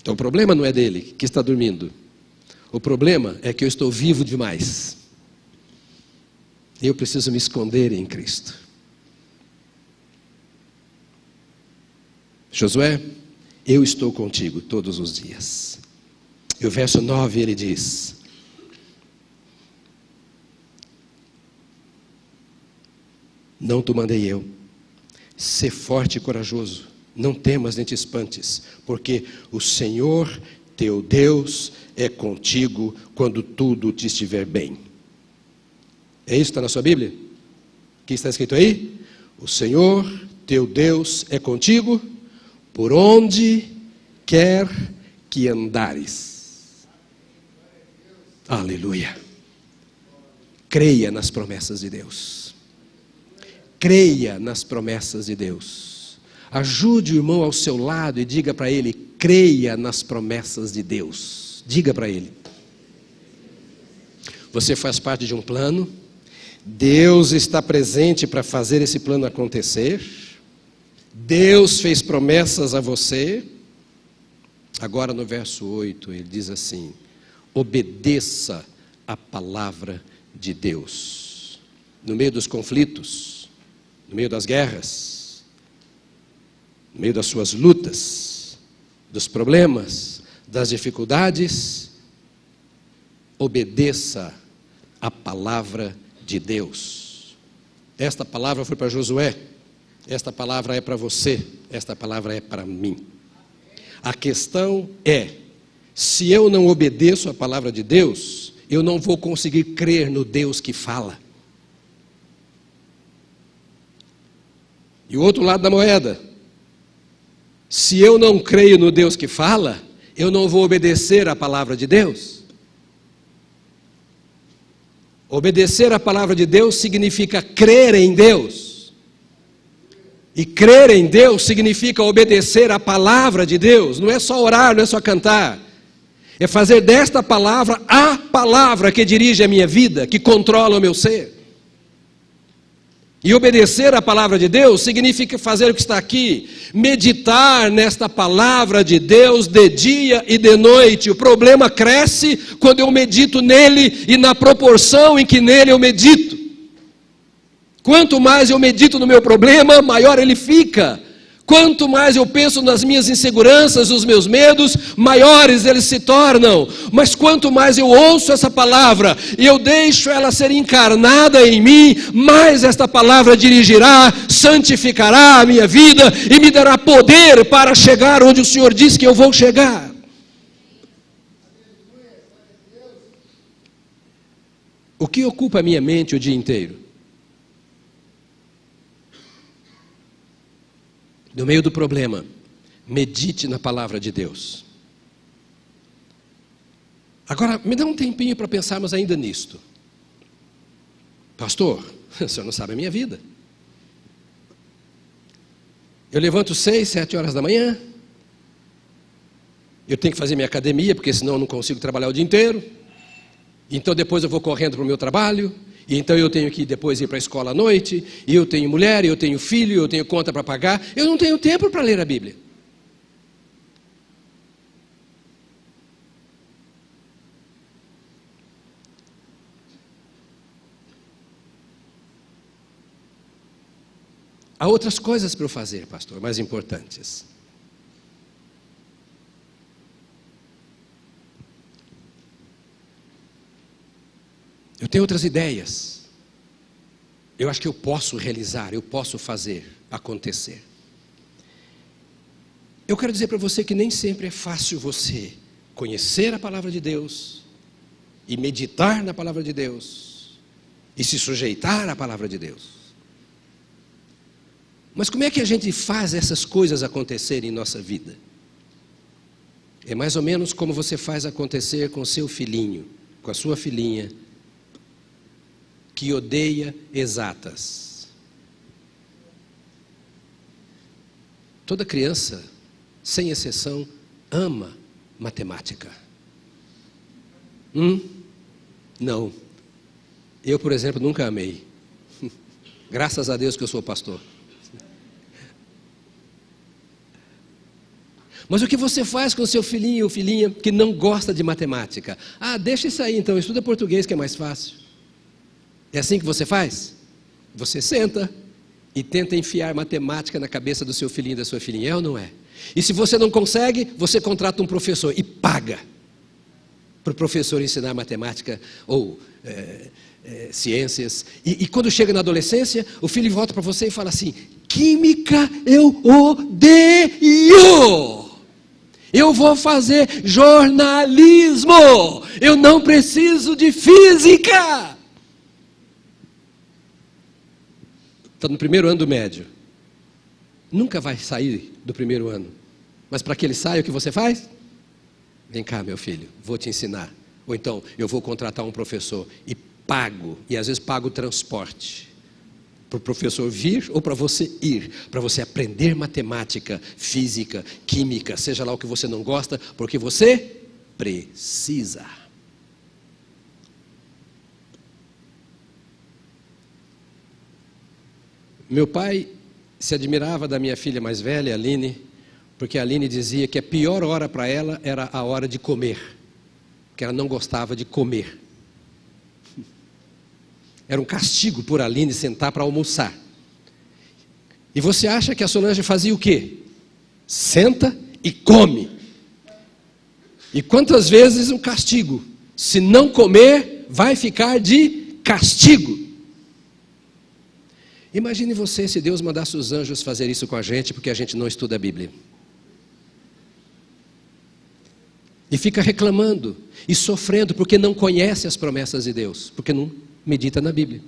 Então o problema não é dele que está dormindo. O problema é que eu estou vivo demais. Eu preciso me esconder em Cristo. Josué, eu estou contigo todos os dias. E o verso 9 ele diz, não te mandei eu, sê forte e corajoso, não temas nem te espantes, porque o Senhor teu Deus é contigo quando tudo te estiver bem. É isso que está na sua Bíblia? O que está escrito aí? O Senhor, teu Deus, é contigo, por onde quer que andares. Aleluia. Creia nas promessas de Deus. Creia nas promessas de Deus. Ajude o irmão ao seu lado e diga para ele, creia nas promessas de Deus. Diga para ele. Você faz parte de um plano. Deus está presente para fazer esse plano acontecer. Deus fez promessas a você. Agora no verso 8 ele diz assim, Obedeça a palavra de Deus. No meio dos conflitos, no meio das guerras, no meio das suas lutas, dos problemas, das dificuldades, obedeça a palavra de Deus. Esta palavra foi para Josué, esta palavra é para você, esta palavra é para mim. A questão é, se eu não obedeço a palavra de Deus, eu não vou conseguir crer no Deus que fala. E o outro lado da moeda, se eu não creio no Deus que fala, eu não vou obedecer a palavra de Deus. Obedecer a palavra de Deus significa crer em Deus. E crer em Deus significa obedecer a palavra de Deus. Não é só orar, não é só cantar. É fazer desta palavra a palavra que dirige a minha vida, que controla o meu ser. E obedecer a palavra de Deus significa fazer o que está aqui, meditar nesta palavra de Deus de dia e de noite. O problema cresce quando eu medito nele e na proporção em que nele eu medito. Quanto mais eu medito no meu problema, maior ele fica. Quanto mais eu penso nas minhas inseguranças, nos meus medos, maiores eles se tornam. Mas quanto mais eu ouço essa palavra e eu deixo ela ser encarnada em mim, mais esta palavra dirigirá, santificará a minha vida e me dará poder para chegar onde o Senhor diz que eu vou chegar. O que ocupa a minha mente o dia inteiro? No meio do problema, medite na palavra de Deus. Agora, me dá um tempinho para pensarmos ainda nisto. Pastor, o senhor não sabe a minha vida. Eu levanto 6, 7 horas da manhã. Eu tenho que fazer minha academia, porque senão eu não consigo trabalhar o dia inteiro. Então depois eu vou correndo para o meu trabalho. E então eu tenho que depois ir para a escola à noite, e eu tenho mulher, eu tenho filho, eu tenho conta para pagar, eu não tenho tempo para ler a Bíblia. Há outras coisas para eu fazer, pastor, mais importantes. Eu tenho outras ideias. Eu acho que eu posso realizar, eu posso fazer acontecer. Eu quero dizer para você que nem sempre é fácil você conhecer a palavra de Deus e meditar na palavra de Deus e se sujeitar à palavra de Deus. Mas como é que a gente faz essas coisas acontecerem em nossa vida? É mais ou menos como você faz acontecer com seu filhinho, com a sua filhinha, que odeia exatas. Toda criança, sem exceção, ama matemática. Não. Eu, por exemplo, nunca amei. Graças a Deus que eu sou pastor. Mas o que você faz com o seu filhinho ou filhinha que não gosta de matemática? Deixa isso aí então, estuda português que é mais fácil. É assim que você faz? Você senta e tenta enfiar matemática na cabeça do seu filhinho e da sua filhinha, é ou não é? E se você não consegue, você contrata um professor e paga para o professor ensinar matemática ou ciências. E quando chega na adolescência, o filho volta para você e fala assim: química eu odeio! Eu vou fazer jornalismo! Eu não preciso de física! Está no primeiro ano do médio. Nunca vai sair do primeiro ano. Mas para que ele saia, o que você faz? Vem cá, meu filho, vou te ensinar. Ou então, eu vou contratar um professor e pago, e às vezes pago o transporte, para o professor vir ou para você ir, para você aprender matemática, física, química, seja lá o que você não gosta, porque você precisa. Meu pai se admirava da minha filha mais velha, Aline, porque a Aline dizia que a pior hora para ela era a hora de comer. porque ela não gostava de comer. Era um castigo por Aline sentar para almoçar. E você acha que a Solange fazia o quê? Senta e come. E quantas vezes um castigo? Se não comer, vai ficar de castigo. Imagine você se Deus mandasse os anjos fazer isso com a gente, porque a gente não estuda a Bíblia. E fica reclamando e sofrendo porque não conhece as promessas de Deus, porque não medita na Bíblia.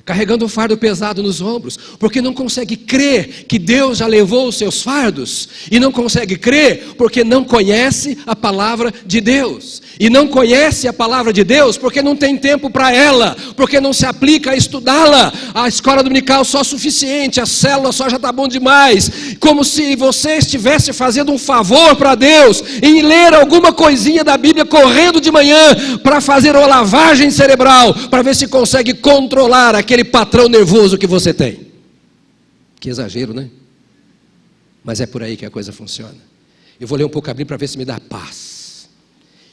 Carregando um fardo pesado nos ombros, porque não consegue crer que Deus já levou os seus fardos, e não consegue crer porque não conhece a palavra de Deus, e não conhece a palavra de Deus porque não tem tempo para ela, porque não se aplica a estudá-la. A escola dominical só suficiente, a célula só já está bom demais, como se você estivesse fazendo um favor para Deus, em ler alguma coisinha da Bíblia correndo de manhã, para fazer uma lavagem cerebral, para ver se consegue controlar aquele patrão nervoso que você tem. Que exagero, né? Mas é por aí que a coisa funciona. Eu vou ler um pouco a Bíblia para ver se me dá paz.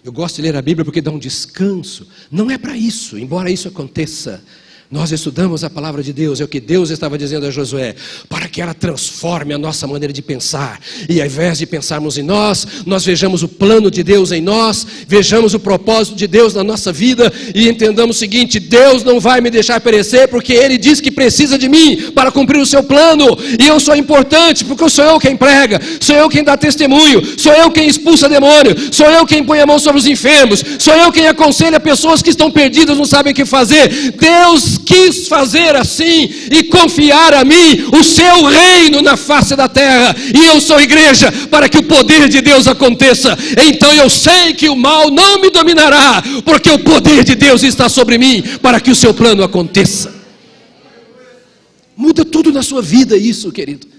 Eu gosto de ler a Bíblia porque dá um descanso. Não é para isso, embora isso aconteça. Nós estudamos a palavra de Deus, é o que Deus estava dizendo a Josué, para que ela transforme a nossa maneira de pensar, e ao invés de pensarmos em nós vejamos o plano de Deus em nós, vejamos o propósito de Deus na nossa vida, e entendamos o seguinte: Deus não vai me deixar perecer, porque Ele diz que precisa de mim para cumprir o seu plano, e eu sou importante, porque sou eu quem prega, sou eu quem dá testemunho, sou eu quem expulsa demônio, sou eu quem põe a mão sobre os enfermos, sou eu quem aconselha pessoas que estão perdidas, não sabem o que fazer. Deus quis fazer assim e confiar a mim o seu reino na face da terra, e eu sou igreja para que o poder de Deus aconteça. Então eu sei que o mal não me dominará, porque o poder de Deus está sobre mim para que o seu plano aconteça. Muda tudo na sua vida isso, querido.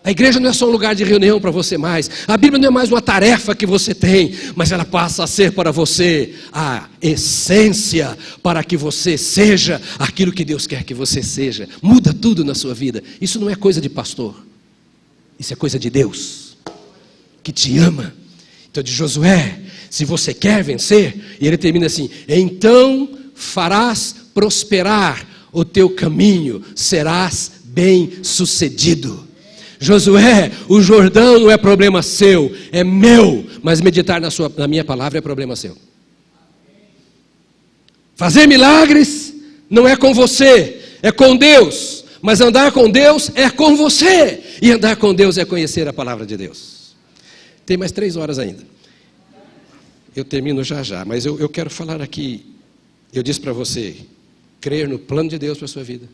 A igreja não é só um lugar de reunião para você mais. A Bíblia não é mais uma tarefa que você tem, mas ela passa a ser para você a essência para que você seja aquilo que Deus quer que você seja. Muda tudo na sua vida. Isso não é coisa de pastor. Isso é coisa de Deus, que te ama. Então, de Josué, se você quer vencer, e ele termina assim: então farás prosperar o teu caminho, serás bem-sucedido. Josué, o Jordão não é problema seu, é meu, mas meditar na minha palavra é problema seu. Fazer milagres não é com você, é com Deus, mas andar com Deus é com você, e andar com Deus é conhecer a palavra de Deus. Tem mais 3 horas ainda, eu termino já, mas eu quero falar aqui. Eu disse para você, crer no plano de Deus para a sua vida,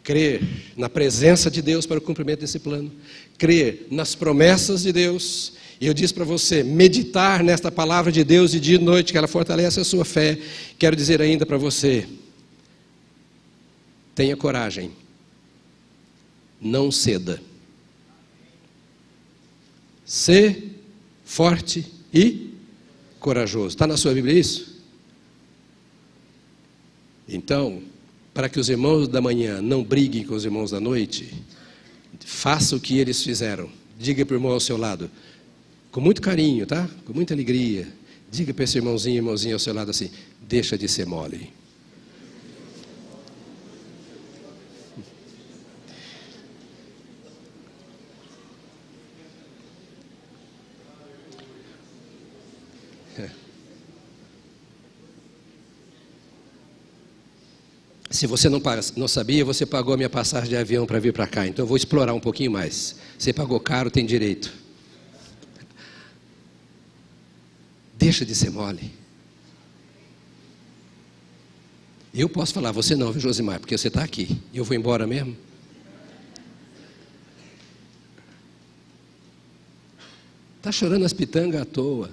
crer na presença de Deus para o cumprimento desse plano, crer nas promessas de Deus. E eu disse para você, meditar nesta palavra de Deus de dia e noite, que ela fortalece a sua fé. Quero dizer ainda para você, tenha coragem, não ceda, ser forte e corajoso. Está na sua Bíblia isso? Então, para que os irmãos da manhã não briguem com os irmãos da noite, faça o que eles fizeram. Diga para o irmão ao seu lado, com muito carinho, tá? Com muita alegria. Diga para esse irmãozinho, irmãozinha ao seu lado assim: deixa de ser mole. Se você não sabia, você pagou a minha passagem de avião para vir para cá. Então eu vou explorar um pouquinho mais. Você pagou caro, tem direito. Deixa de ser mole. Eu posso falar, você não, viu, Josimar? Porque você está aqui. E eu vou embora mesmo. Está chorando as pitangas à toa.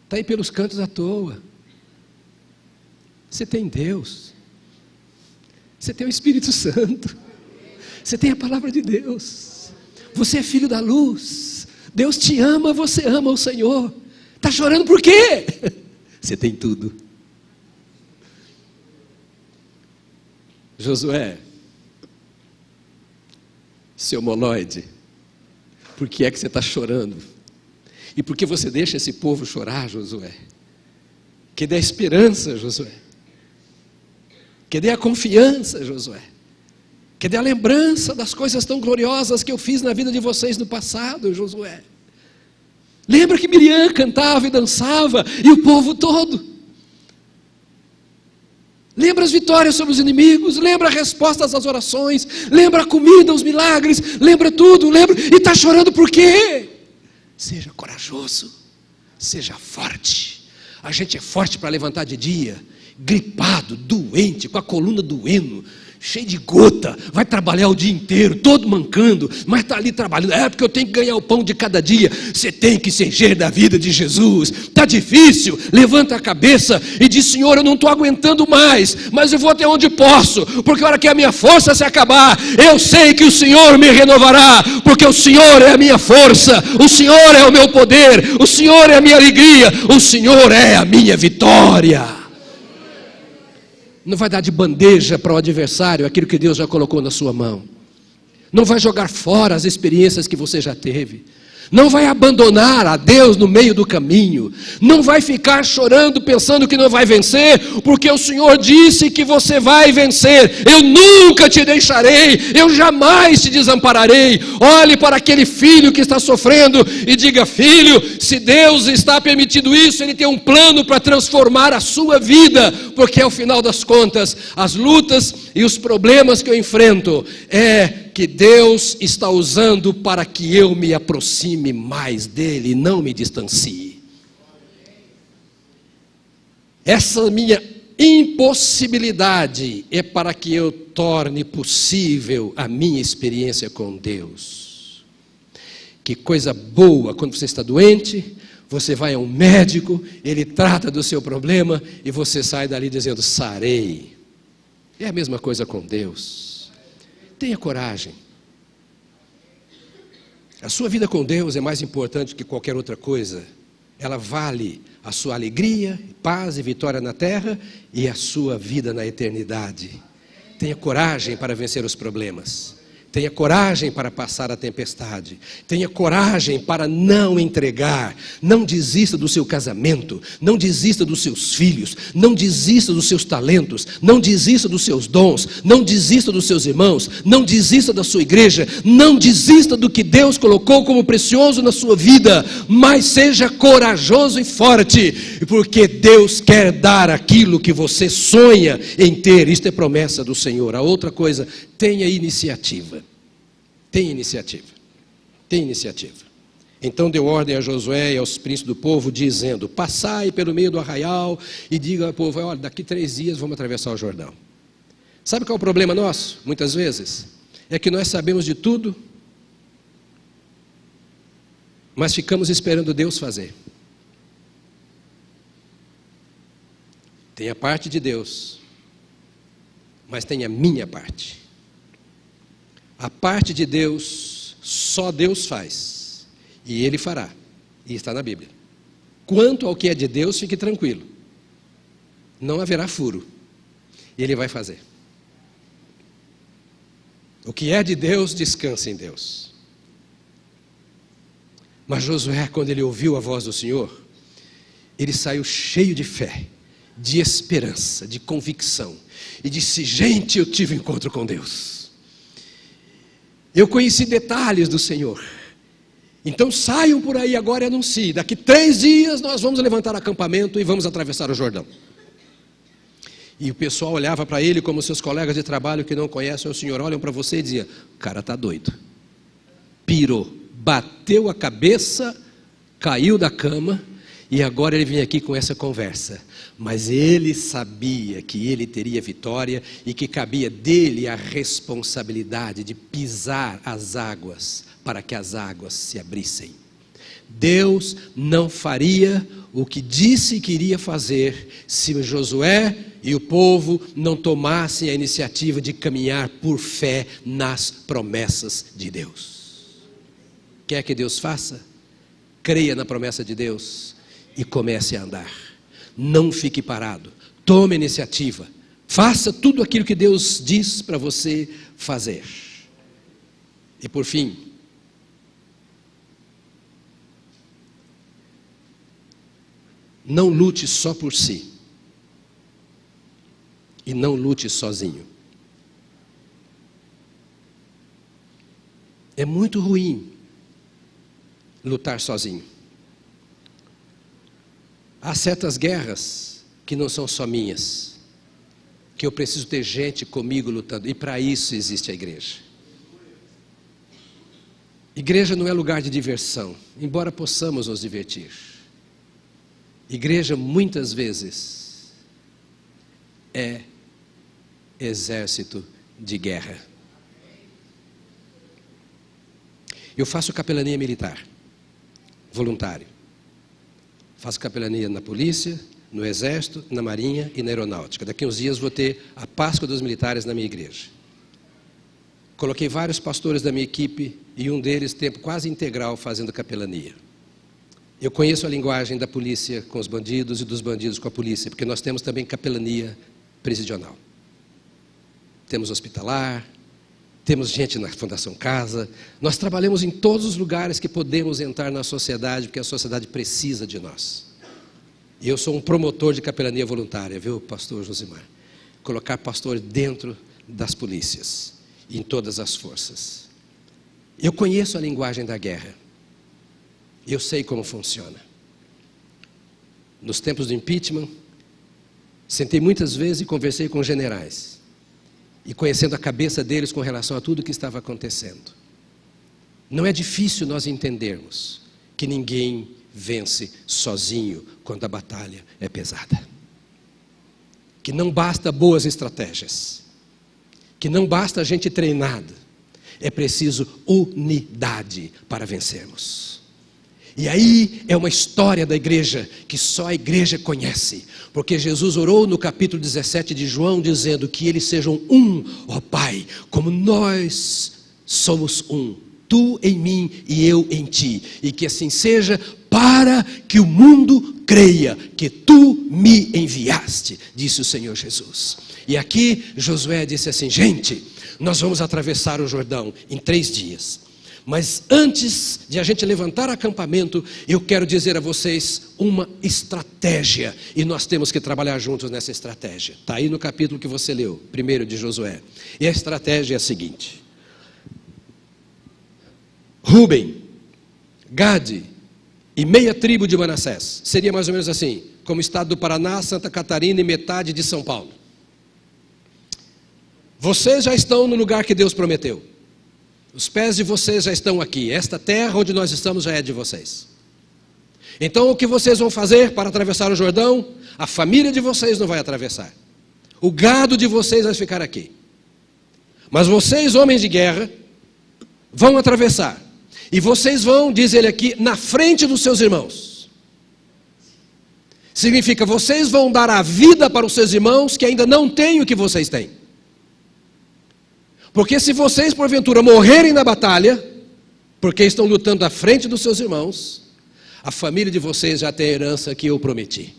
Está aí pelos cantos à toa. Você tem Deus, você tem o Espírito Santo, você tem a palavra de Deus, você é filho da luz, Deus te ama, você ama o Senhor. Está chorando por quê? Você tem tudo. Josué, seu moloide, por que é que você está chorando? E por que você deixa esse povo chorar, Josué? Que dê a esperança, Josué. Que dê a confiança, Josué. Que dê a lembrança das coisas tão gloriosas que eu fiz na vida de vocês no passado, Josué. Lembra que Miriam cantava e dançava, e o povo todo. Lembra as vitórias sobre os inimigos, lembra a resposta às orações, lembra a comida, os milagres, lembra tudo, lembra, e está chorando por quê? Seja corajoso, seja forte. A gente é forte para levantar de dia, gripado, doente, com a coluna doendo, cheio de gota, vai trabalhar o dia inteiro, todo mancando, mas está ali trabalhando. É porque eu tenho que ganhar o pão de cada dia. Você tem que se encher da vida de Jesus. Está difícil, levanta a cabeça e diz: Senhor, eu não estou aguentando mais, mas eu vou até onde posso, porque a hora que a minha força se acabar, eu sei que o Senhor me renovará, porque o Senhor é a minha força, o Senhor é o meu poder, o Senhor é a minha alegria, o Senhor é a minha vitória. Não vai dar de bandeja para o adversário aquilo que Deus já colocou na sua mão. Não vai jogar fora as experiências que você já teve. Não vai abandonar a Deus no meio do caminho. Não vai ficar chorando pensando que não vai vencer, porque o Senhor disse que você vai vencer. Eu nunca te deixarei, eu jamais te desampararei. Olhe para aquele filho que está sofrendo e diga: filho, se Deus está permitindo isso, Ele tem um plano para transformar a sua vida, porque ao final das contas, as lutas e os problemas que eu enfrento que Deus está usando para que eu me aproxime mais dEle e não me distancie. Essa minha impossibilidade é para que eu torne possível a minha experiência com Deus. Que coisa boa quando você está doente, você vai a um médico, ele trata do seu problema e você sai dali dizendo: sarei. É a mesma coisa com Deus. Tenha coragem. A sua vida com Deus é mais importante que qualquer outra coisa. Ela vale a sua alegria, paz e vitória na terra e a sua vida na eternidade. Tenha coragem para vencer os problemas. Tenha coragem para passar a tempestade. Tenha coragem para não entregar. Não desista do seu casamento. Não desista dos seus filhos. Não desista dos seus talentos. Não desista dos seus dons. Não desista dos seus irmãos. Não desista da sua igreja. Não desista do que Deus colocou como precioso na sua vida. Mas seja corajoso e forte, porque Deus quer dar aquilo que você sonha em ter. Isto é promessa do Senhor. A outra coisa, tenha iniciativa. Tem iniciativa. Tem iniciativa. Então deu ordem a Josué e aos príncipes do povo, dizendo: passai pelo meio do arraial e diga ao povo: olha, daqui 3 dias vamos atravessar o Jordão. Sabe qual é o problema nosso? Muitas vezes é que nós sabemos de tudo, mas ficamos esperando Deus fazer. Tem a parte de Deus, mas tem a minha parte. A parte de Deus, só Deus faz, e Ele fará, e está na Bíblia. Quanto ao que é de Deus, fique tranquilo, não haverá furo, e Ele vai fazer. O que é de Deus, descanse em Deus. Mas Josué, quando ele ouviu a voz do Senhor, ele saiu cheio de fé, de esperança, de convicção, e disse: gente, eu tive um encontro com Deus. Eu conheci detalhes do Senhor. Então saiam por aí agora e anunciem: daqui 3 dias nós vamos levantar acampamento e vamos atravessar o Jordão. E o pessoal olhava para ele como seus colegas de trabalho que não conhecem o Senhor olham para você e diziam: o cara está doido, pirou, bateu a cabeça, caiu da cama e agora ele vem aqui com essa conversa. Mas ele sabia que ele teria vitória e que cabia dele a responsabilidade de pisar as águas para que as águas se abrissem. Deus não faria o que disse que iria fazer se Josué e o povo não tomassem a iniciativa de caminhar por fé nas promessas de Deus. Quer que Deus faça? Creia na promessa de Deus e comece a andar. Não fique parado, tome a iniciativa, faça tudo aquilo que Deus diz para você fazer. E por fim, Não lute só por si. E não lute sozinho. É muito ruim lutar sozinho. Há certas guerras que não são só minhas, que eu preciso ter gente comigo lutando, e para isso existe a igreja. Igreja não é lugar de diversão, embora possamos nos divertir. Igreja muitas vezes é exército de guerra. Eu faço capelania militar, voluntário. Faço capelania na polícia, no exército, na marinha e na aeronáutica. Daqui a uns dias vou ter a Páscoa dos militares na minha igreja. Coloquei vários pastores da minha equipe e um deles tempo quase integral fazendo capelania. Eu conheço a linguagem da polícia com os bandidos e dos bandidos com a polícia, porque nós temos também capelania prisional. Temos hospitalar, temos gente na Fundação Casa, nós trabalhamos em todos os lugares que podemos entrar na sociedade, porque a sociedade precisa de nós. E eu sou um promotor de capelania voluntária, viu, pastor Josimar? Colocar pastores dentro das polícias, em todas as forças. Eu conheço a linguagem da guerra. Eu sei como funciona. Nos tempos do impeachment, sentei muitas vezes e conversei com generais. E conhecendo a cabeça deles com relação a tudo o que estava acontecendo. Não é difícil nós entendermos que ninguém vence sozinho quando a batalha é pesada. Que não basta boas estratégias. Que não basta gente treinada. É preciso unidade para vencermos. E aí é uma história da igreja que só a igreja conhece. Porque Jesus orou no capítulo 17 de João, dizendo que eles sejam um, ó Pai, como nós somos um. Tu em mim e eu em ti. E que assim seja, para que o mundo creia que tu me enviaste, disse o Senhor Jesus. E aqui Josué disse assim: gente, nós vamos atravessar o Jordão em 3 dias. Mas antes de a gente levantar acampamento, eu quero dizer a vocês uma estratégia. E nós temos que trabalhar juntos nessa estratégia. Está aí no capítulo que você leu, 1 de Josué. E a estratégia é a seguinte: Rúben, Gade e meia tribo de Manassés. Seria mais ou menos assim, como o estado do Paraná, Santa Catarina e metade de São Paulo. Vocês já estão no lugar que Deus prometeu. Os pés de vocês já estão aqui. Esta terra onde nós estamos já é de vocês. Então o que vocês vão fazer para atravessar o Jordão? A família de vocês não vai atravessar. O gado de vocês vai ficar aqui. Mas vocês, homens de guerra, vão atravessar. E vocês vão, diz ele aqui, na frente dos seus irmãos. Significa, vocês vão dar a vida para os seus irmãos que ainda não têm o que vocês têm. Porque se vocês, porventura, morrerem na batalha, porque estão lutando à frente dos seus irmãos, a família de vocês já tem a herança que eu prometi.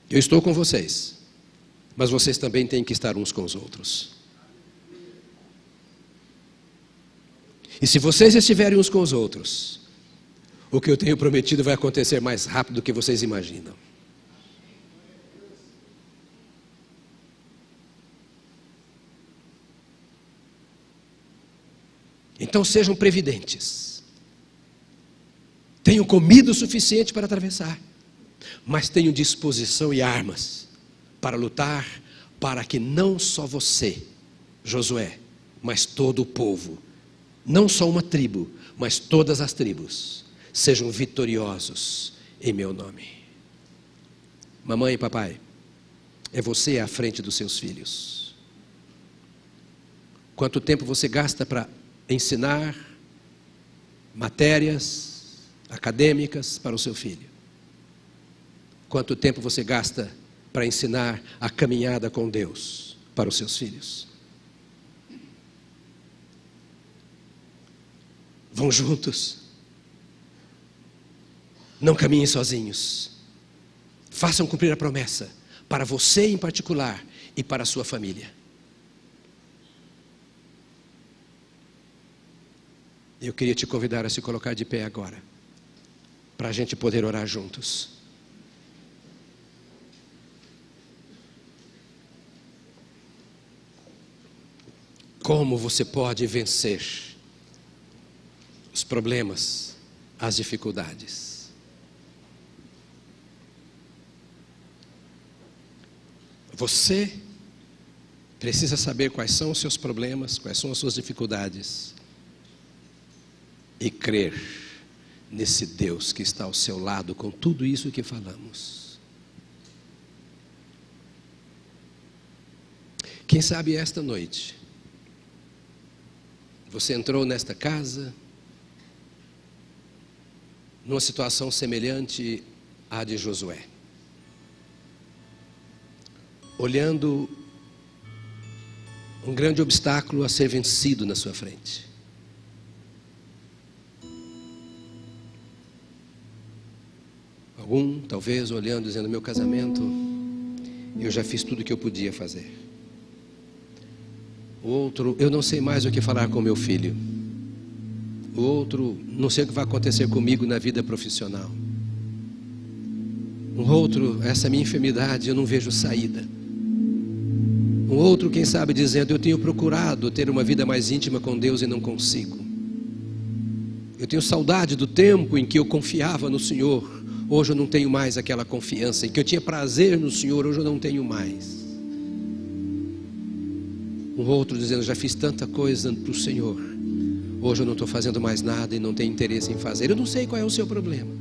Eu estou com vocês, mas vocês também têm que estar uns com os outros. E se vocês estiverem uns com os outros, o que eu tenho prometido vai acontecer mais rápido do que vocês imaginam. Então sejam previdentes. Tenham comida o suficiente para atravessar, mas tenham disposição e armas para lutar, para que não só você, Josué, mas todo o povo, não só uma tribo, mas todas as tribos, sejam vitoriosos em meu nome. Mamãe e papai, é você à frente dos seus filhos. Quanto tempo você gasta para ensinar matérias acadêmicas para o seu filho? Quanto tempo você gasta para ensinar a caminhada com Deus para os seus filhos? Vão juntos. Não caminhem sozinhos. Façam cumprir a promessa para você em particular e para a sua família. Eu queria te convidar a se colocar de pé agora. para a gente poder orar juntos. Como você pode vencer os problemas, as dificuldades? Você precisa saber quais são os seus problemas, quais são as suas dificuldades e crer nesse Deus que está ao seu lado com tudo isso que falamos. Quem sabe esta noite você entrou nesta casa numa situação semelhante à de Josué, olhando um grande obstáculo a ser vencido na sua frente. Algum, talvez, olhando, dizendo: meu casamento, eu já fiz tudo o que eu podia fazer. O outro: eu não sei mais o que falar com meu filho. O outro: não sei o que vai acontecer comigo na vida profissional. Um outro: essa minha enfermidade, eu não vejo saída. Um outro, quem sabe, dizendo: eu tenho procurado ter uma vida mais íntima com Deus e não consigo. Eu tenho saudade do tempo em que eu confiava no Senhor. Hoje eu não tenho mais aquela confiança. Em que eu tinha prazer no Senhor, hoje eu não tenho mais. Um outro dizendo: já fiz tanta coisa para o Senhor, hoje eu não estou fazendo mais nada e não tenho interesse em fazer. Eu não sei qual é o seu problema,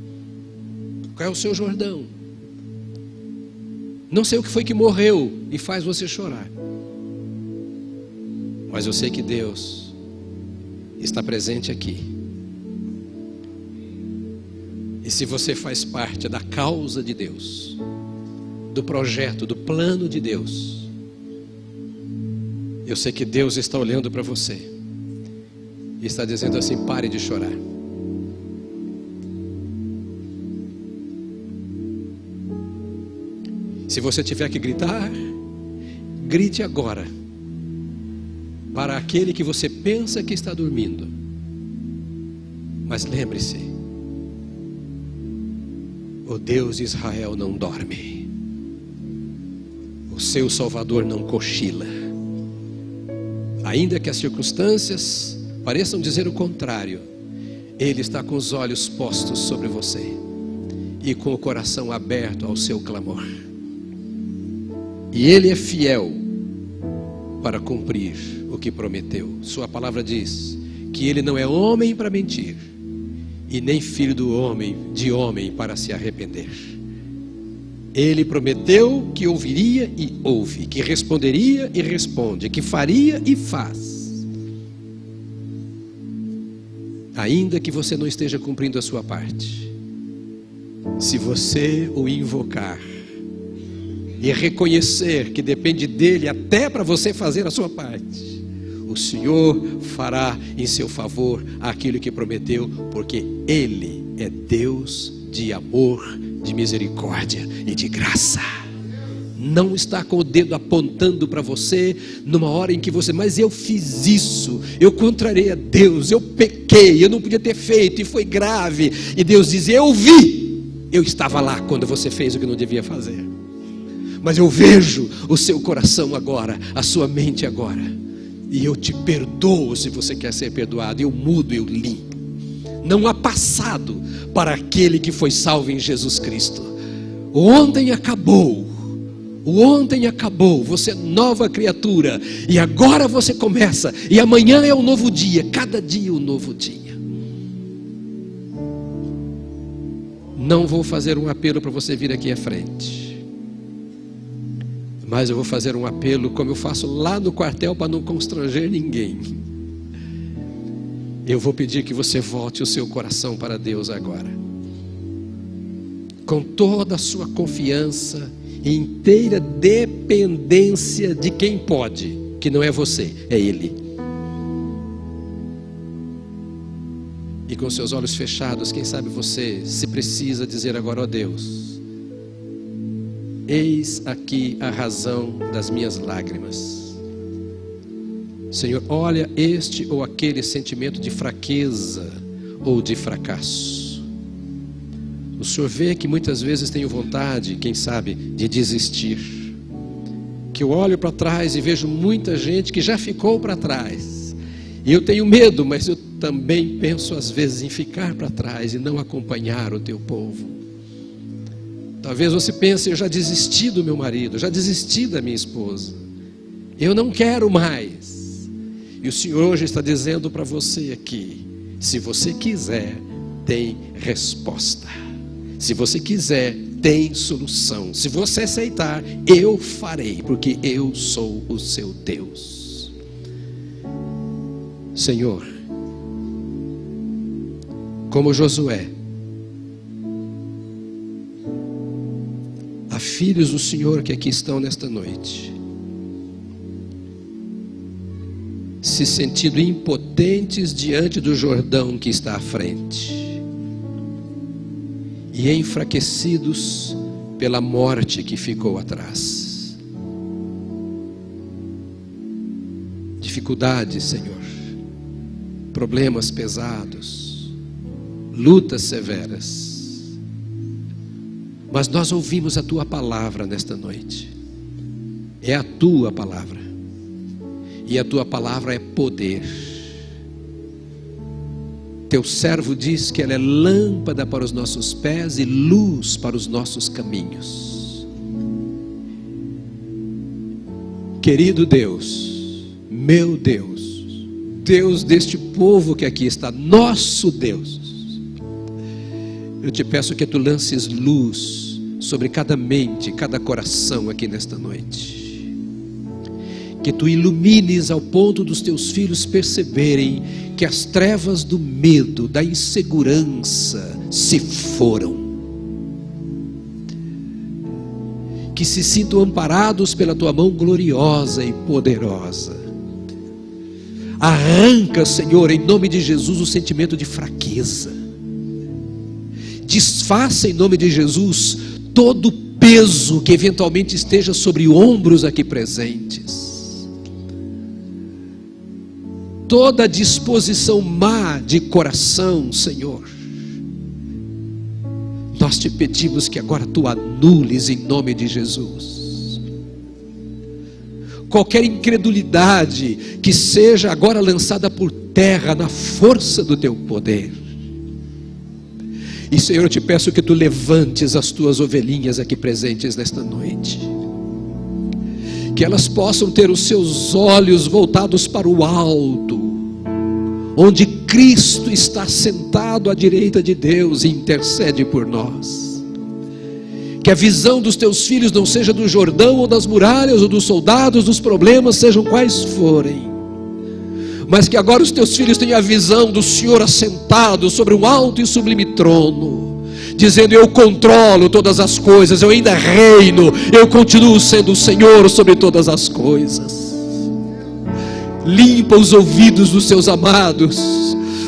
qual é o seu Jordão. Não sei o que foi que morreu e faz você chorar, mas eu sei que Deus está presente aqui. E se você faz parte da causa de Deus, do projeto, do plano de Deus, eu sei que Deus está olhando para você e está dizendo assim: pare de chorar. Se você tiver que gritar, grite agora, para aquele que você pensa que está dormindo. Mas lembre-se, o Deus de Israel não dorme, o seu Salvador não cochila. Ainda que as circunstâncias pareçam dizer o contrário, Ele está com os olhos postos sobre você e com o coração aberto ao seu clamor. E Ele é fiel para cumprir o que prometeu. Sua palavra diz que Ele não é homem para mentir, e nem filho de homem para se arrepender. Ele prometeu que ouviria e ouve, que responderia e responde, que faria e faz. Ainda que você não esteja cumprindo a sua parte, se você o invocar e reconhecer que depende dele até para você fazer a sua parte, o Senhor fará em seu favor aquilo que prometeu, porque Ele é Deus de amor, de misericórdia e de graça. Não está com o dedo apontando para você numa hora em que você: mas eu fiz isso, eu contrariei a Deus, eu pequei, eu não podia ter feito e foi grave. E Deus diz: eu vi, eu estava lá quando você fez o que não devia fazer, mas eu vejo o seu coração agora, a sua mente agora, e eu te perdoo se você quer ser perdoado. Eu mudo, eu limpo. Não há passado para aquele que foi salvo em Jesus Cristo. O ontem acabou. O ontem acabou. Você é nova criatura. E agora você começa. E amanhã é um novo dia. Cada dia um novo dia. Não vou fazer um apelo para você vir aqui à frente, mas eu vou fazer um apelo como eu faço lá no quartel, para não constranger ninguém. Eu vou pedir que você volte o seu coração para Deus agora, com toda a sua confiança e inteira dependência de quem pode, que não é você, é Ele. E com seus olhos fechados, quem sabe você se precisa dizer agora: ó Deus, eis aqui a razão das minhas lágrimas. Senhor, olha este ou aquele sentimento de fraqueza ou de fracasso. O Senhor vê que muitas vezes tenho vontade, quem sabe, de desistir. Que eu olho para trás e vejo muita gente que já ficou para trás. E eu tenho medo, mas eu também penso às vezes em ficar para trás e não acompanhar o teu povo. Talvez você pense, eu já desisti do meu marido, já desisti da minha esposa. Eu não quero mais. E o Senhor hoje está dizendo para você aqui, se você quiser, tem resposta. Se você quiser, tem solução. Se você aceitar, eu farei, porque eu sou o seu Deus. Senhor, como Josué, há filhos do Senhor que aqui estão nesta noite, se sentindo impotentes diante do Jordão que está à frente, e enfraquecidos pela morte que ficou atrás. Dificuldades, Senhor, problemas pesados, lutas severas. Mas nós ouvimos a Tua palavra nesta noite. É a Tua palavra. E a Tua palavra é poder. Teu servo diz que ela é lâmpada para os nossos pés e luz para os nossos caminhos. Querido Deus, meu Deus, Deus deste povo que aqui está, nosso Deus, eu te peço que Tu lances luz sobre cada mente, cada coração aqui nesta noite. Que Tu ilumines ao ponto dos Teus filhos perceberem que as trevas do medo, da insegurança se foram. Que se sintam amparados pela Tua mão gloriosa e poderosa. Arranca, Senhor, em nome de Jesus, o sentimento de fraqueza. Desfaça em nome de Jesus todo o peso que eventualmente esteja sobre ombros aqui presentes. Toda disposição má de coração, Senhor, nós te pedimos que agora Tu anules em nome de Jesus. Qualquer incredulidade que seja agora lançada por terra na força do Teu poder. E Senhor, eu te peço que Tu levantes as Tuas ovelhinhas aqui presentes nesta noite. Que elas possam ter os seus olhos voltados para o alto, onde Cristo está sentado à direita de Deus e intercede por nós. Que a visão dos Teus filhos não seja do Jordão ou das muralhas ou dos soldados, dos problemas, sejam quais forem, mas que agora os Teus filhos tenham a visão do Senhor assentado sobre um alto e sublime trono, dizendo: eu controlo todas as coisas, eu ainda reino, eu continuo sendo o Senhor sobre todas as coisas. Limpa os ouvidos dos Seus amados,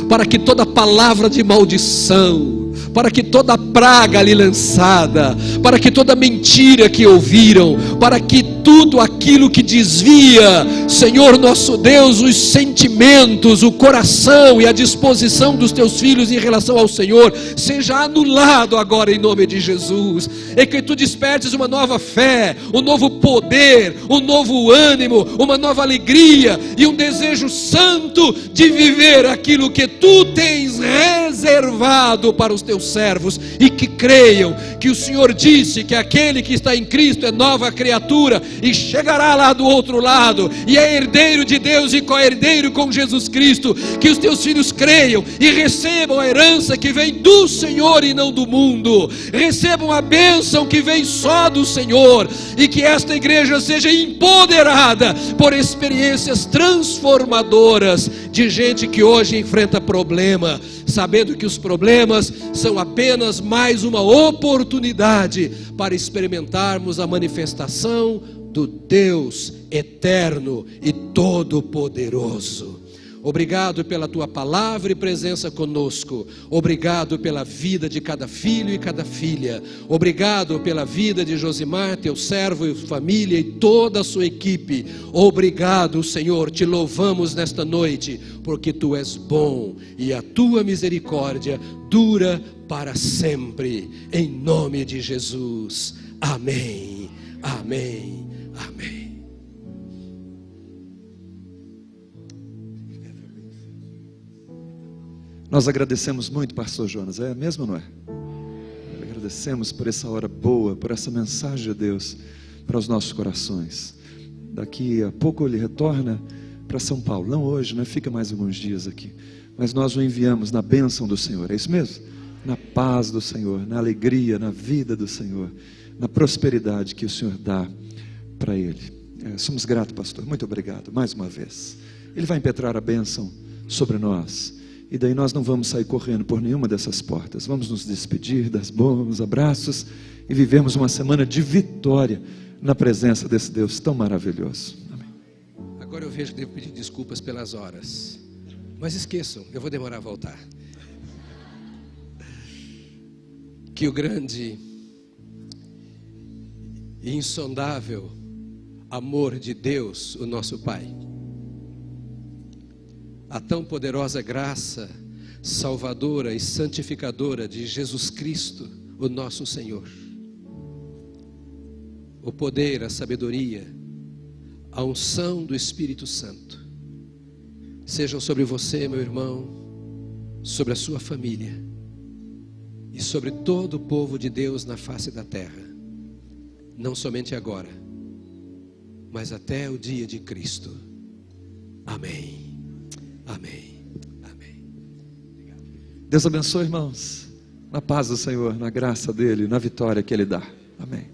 para que toda palavra de maldição, para que toda praga ali lançada, para que toda mentira que ouviram, para que tudo aquilo que desvia, Senhor nosso Deus, os sentimentos, o coração e a disposição dos Teus filhos em relação ao Senhor, seja anulado agora em nome de Jesus. E que Tu despertes uma nova fé, um novo poder, um novo ânimo, uma nova alegria e um desejo santo de viver aquilo que Tu tens reservado para os Teus servos, e que creiam que o Senhor disse que aquele que está em Cristo é nova criatura e chegará lá do outro lado e é herdeiro de Deus e co-herdeiro com Jesus Cristo. Que os Teus filhos creiam e recebam a herança que vem do Senhor e não do mundo, recebam a bênção que vem só do Senhor, e que esta igreja seja empoderada por experiências transformadoras de gente que hoje enfrenta problema, sabendo que os problemas são apenas mais uma oportunidade para experimentarmos a manifestação do Deus eterno e todo-poderoso. Obrigado pela tua palavra e presença conosco. Obrigado pela vida de cada filho e cada filha. Obrigado pela vida de Josimar, teu servo e família e toda a sua equipe. Obrigado, Senhor, te louvamos nesta noite, porque tu és bom e a tua misericórdia dura para sempre. Em nome de Jesus. Amém. Amém. Amém. Nós agradecemos muito, pastor Jonas, é mesmo ou não é? Agradecemos por essa hora boa, por essa mensagem de Deus para os nossos corações. Daqui a pouco ele retorna para São Paulo, não hoje, né? Fica mais alguns dias aqui, mas nós o enviamos na bênção do Senhor, é isso mesmo? Na paz do Senhor, na alegria, na vida do Senhor, na prosperidade que o Senhor dá para ele. Somos gratos, pastor, muito obrigado mais uma vez. Ele vai impetrar a bênção sobre nós. E daí nós não vamos sair correndo por nenhuma dessas portas. Vamos nos despedir, dar bons abraços e vivemos uma semana de vitória na presença desse Deus tão maravilhoso. Amém. Agora eu vejo que devo pedir desculpas pelas horas. Mas esqueçam, eu vou demorar a voltar. Que o grande e insondável amor de Deus, o nosso Pai, a tão poderosa graça salvadora e santificadora de Jesus Cristo, o nosso Senhor, o poder, a sabedoria, a unção do Espírito Santo, sejam sobre você, meu irmão, sobre a sua família e sobre todo o povo de Deus na face da terra, não somente agora, mas até o dia de Cristo. Amém. Amém. Amém. Deus abençoe, irmãos, na paz do Senhor, na graça dele, na vitória que ele dá. Amém.